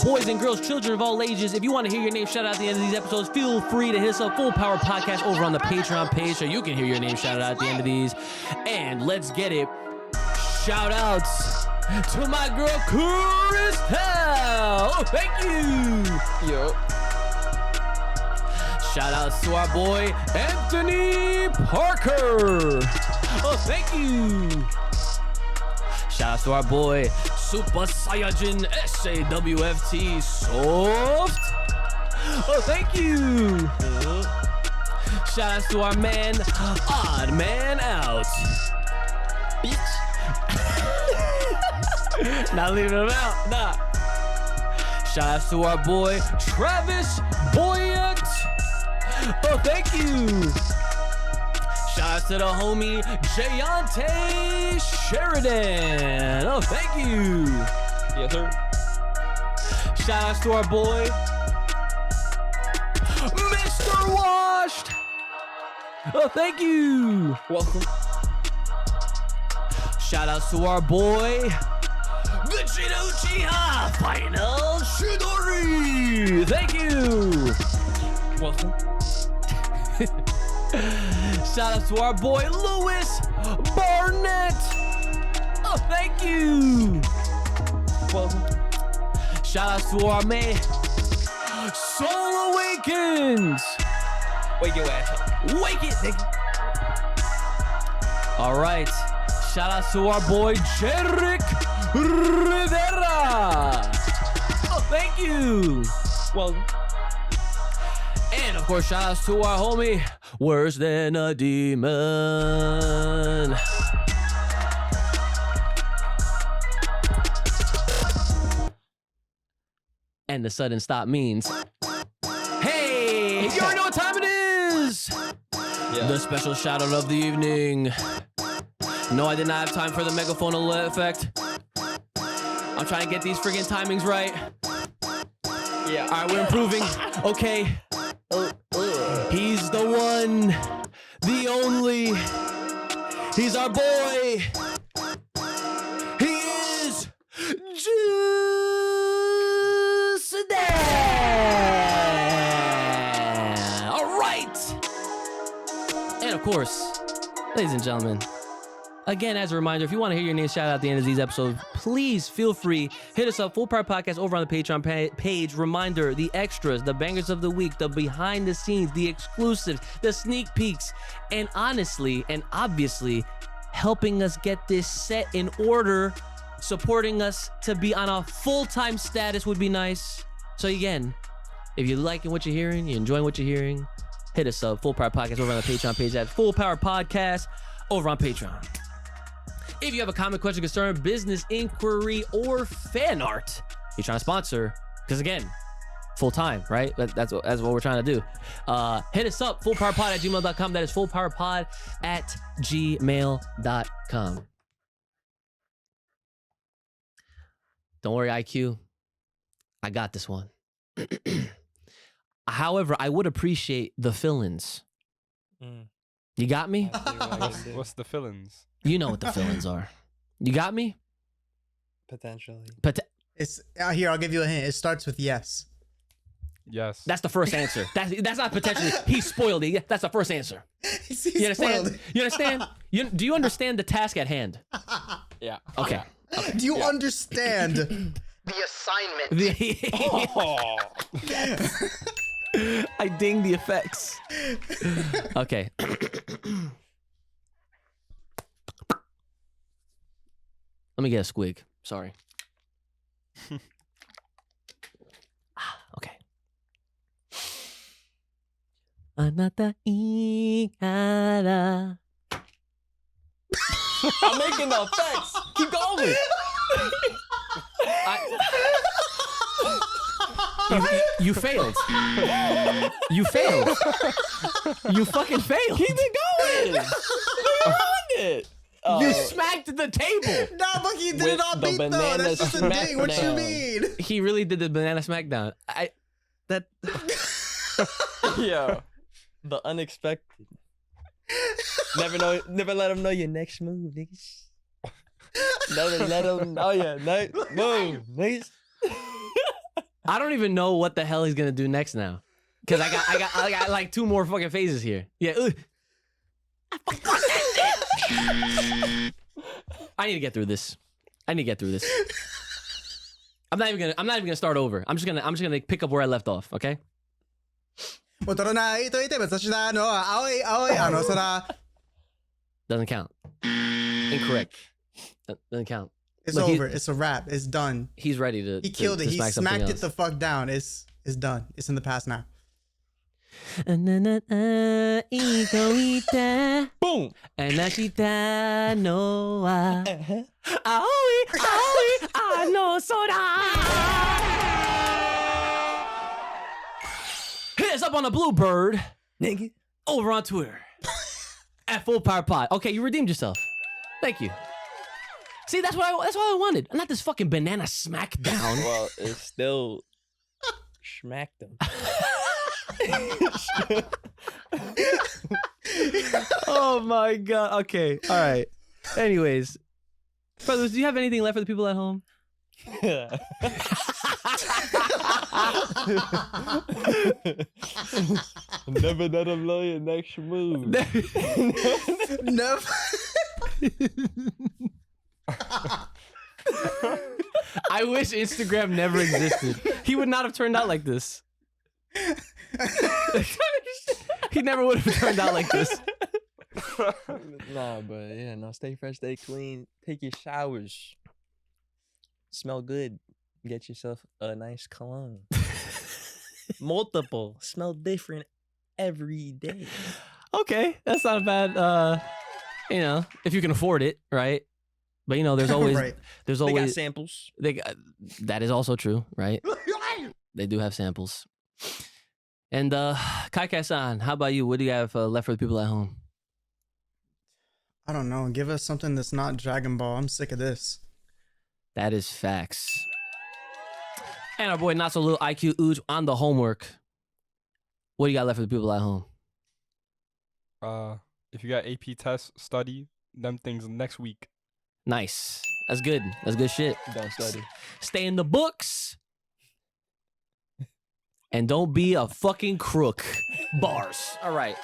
Boys and girls, children of all ages. If you want to hear your name shout out at the end of these episodes, feel free to hit us up Full Power Podcast over on the Patreon page so you can hear your name shout out at the end of these. And let's get it. Shout outs to my girl, Crystal. Oh, thank you. Yo. Shout outs to our boy, Anthony Parker. Oh, thank you. Shout outs to our boy, Super Saiyajin SAWFT Soft. Oh, thank you. Shout outs to our man, Odd Man Out. Bitch. Not leaving him out, nah. Shout outs to our boy, Travis Boyant. Oh, thank you. Shout outs to the homie, Jayante Sheridan. Oh, thank you. Yes, sir. Shout outs to our boy, Mr. Washed. Oh, thank you. Welcome. Shout outs to our boy, Vegeta Uchiha Final Shidori. Thank you. Welcome. Shout outs to our boy, Lewis Barnett. Oh, thank you. Welcome. Shout outs to our man, Soul Awakens. Wake your ass up. Wake it, nigga. All right. Shout outs to our boy, Jerick Rivera. Oh, thank you. Welcome. And of course, shout outs to our homie, Worse Than a Demon. And the sudden stop means, hey, you already know what time it is. Yeah. The special shout out of the evening. No, I did not have time for the megaphone effect. I'm trying to get these friggin' timings right. Yeah. All right, we're improving. Okay. He's the one, the only. He's our boy. He is Juicedan. All right. And of course, ladies and gentlemen, Again, as a reminder, if you want to hear your name shout out at the end of these episodes, please feel free. Hit us up, Full Power Podcast, over on the Patreon page. Reminder, the extras, the bangers of the week, the behind the scenes, the exclusives, the sneak peeks, and honestly and obviously helping us get this set in order, supporting us to be on a full-time status would be nice. So again, if you're liking what you're hearing, you're enjoying what you're hearing, hit us up, Full Power Podcast, over on the Patreon page at Full Power Podcast over on Patreon. If you have a comment, question, concern, business inquiry, or fan art you're trying to sponsor, because again, full time, right? That's what we're trying to do. Hit us up, fullpowerpod@gmail.com. That is fullpowerpod@gmail.com. Don't worry, IQ. I got this one. However, I would appreciate the fill-ins. You got me? What's the fillings? You know what the fill-ins are. You got me? Potentially. It's here. I'll give you a hint. It starts with yes. Yes. That's the first answer. That's not potentially. He spoiled it. That's the first answer. You understand? You understand? Do you understand the task at hand? Yeah. Okay. Do you understand the assignment? I ding the effects. Okay. Let me get a squig. Sorry. Okay. Anata ikara. I'm making the effects. Keep going. You failed. You failed. You fucking failed. Keep it going. You ruined it. You smacked the table. Nah, but he did With not the beat though. banana That's just a ding. What you smackdown. mean? He really did the banana smackdown. Yeah. The unexpected. Never let him know your next move, niggas. Never let him know your next move, niggas. I don't even know what the hell he's gonna do next now. Cause I got like 2 more fucking phases here. Yeah. I need to get through this. I'm not even gonna start over. I'm just gonna pick up where I left off, okay? Doesn't count. Incorrect. Doesn't count. It's Look, over. It's a wrap. It's done. He's ready to. He killed it. He smack something smacked it else. the fuck down. It's done. It's in the past now. Boom. Hit us up on the Bluebird, Nigga. over on Twitter at Full Power Pod. Okay, you redeemed yourself. Thank you. See, that's what I wanted. Not this fucking banana smackdown. Well, it's still smacked him. Oh my god. Okay. All right. Anyways, brothers, do you have anything left for the people at home? Never let him know your next move. Never. I wish Instagram never existed. He would not have turned out like this. He never would have turned out like this. Nah, but yeah, no, stay fresh, stay clean, take your showers, smell good, get yourself a nice cologne. Multiple, smell different every day. Okay, that's not a bad. If you can afford it, right? But there's always Right. there's They got always samples. that is also true, right? They do have samples. And Kai-San, how about you? What do you have left for the people at home? I don't know. Give us something that's not Dragon Ball. I'm sick of this. That is facts. And our boy Not So Little IQ Ooch on the homework. What do you got left for the people at home? If you got AP tests, study them things next week. Nice. That's good. That's good shit. Don't study. Stay in the books. And don't be a fucking crook. Bars. All right.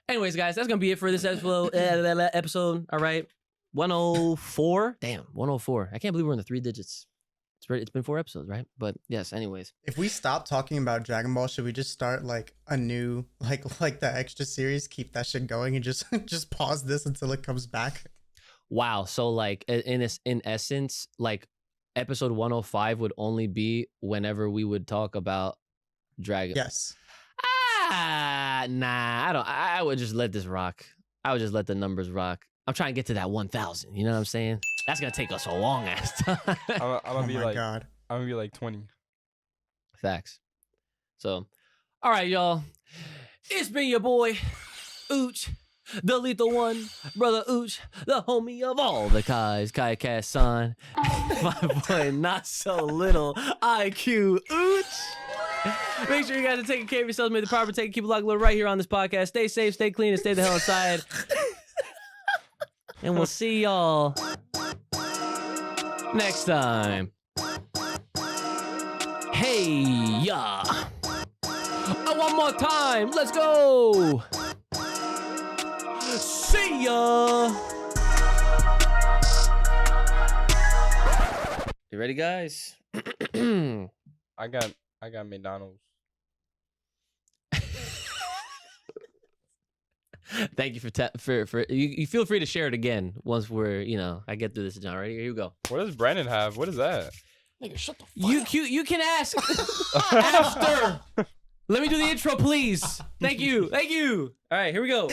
Anyways, guys, that's gonna be it for this episode. All right, 104. Damn, 104. I can't believe we're in the 3 digits. It's been 4 episodes, right? But yes. Anyways, If we stop talking about Dragon Ball, should we just start like a new like the extra series? Keep that shit going and just just pause this until it comes back. wow. So like in essence, like episode 105 would only be whenever we would talk about Dragon. Yes. Nah. I would just let this rock. I would just let the numbers rock. I'm trying to get to that 1,000. You know what I'm saying? That's gonna take us a long ass time. I'm Oh gonna be my like, god. I'm gonna be like 20. Facts. So, all right, y'all. It's been your boy, Ooch, the lethal one, brother Ooch, the homie of all the Kais, Kai Cast son. My boy, not so little IQ Ooch. Make sure you guys are taking care of yourselves. Make the proper take. Keep it locked right here on this podcast. Stay safe, stay clean, and stay the hell inside. And we'll see y'all next time. Hey, yeah. One more time. Let's go. See ya. You ready, guys? I got McDonald's. Thank you for you feel free to share it again once we're, I get through this, John. Ready? Here you go. What does Brandon have? What is that? Nigga, shut the fuck up. You can ask after. Let me do the intro, please. Thank you. All right, here we go.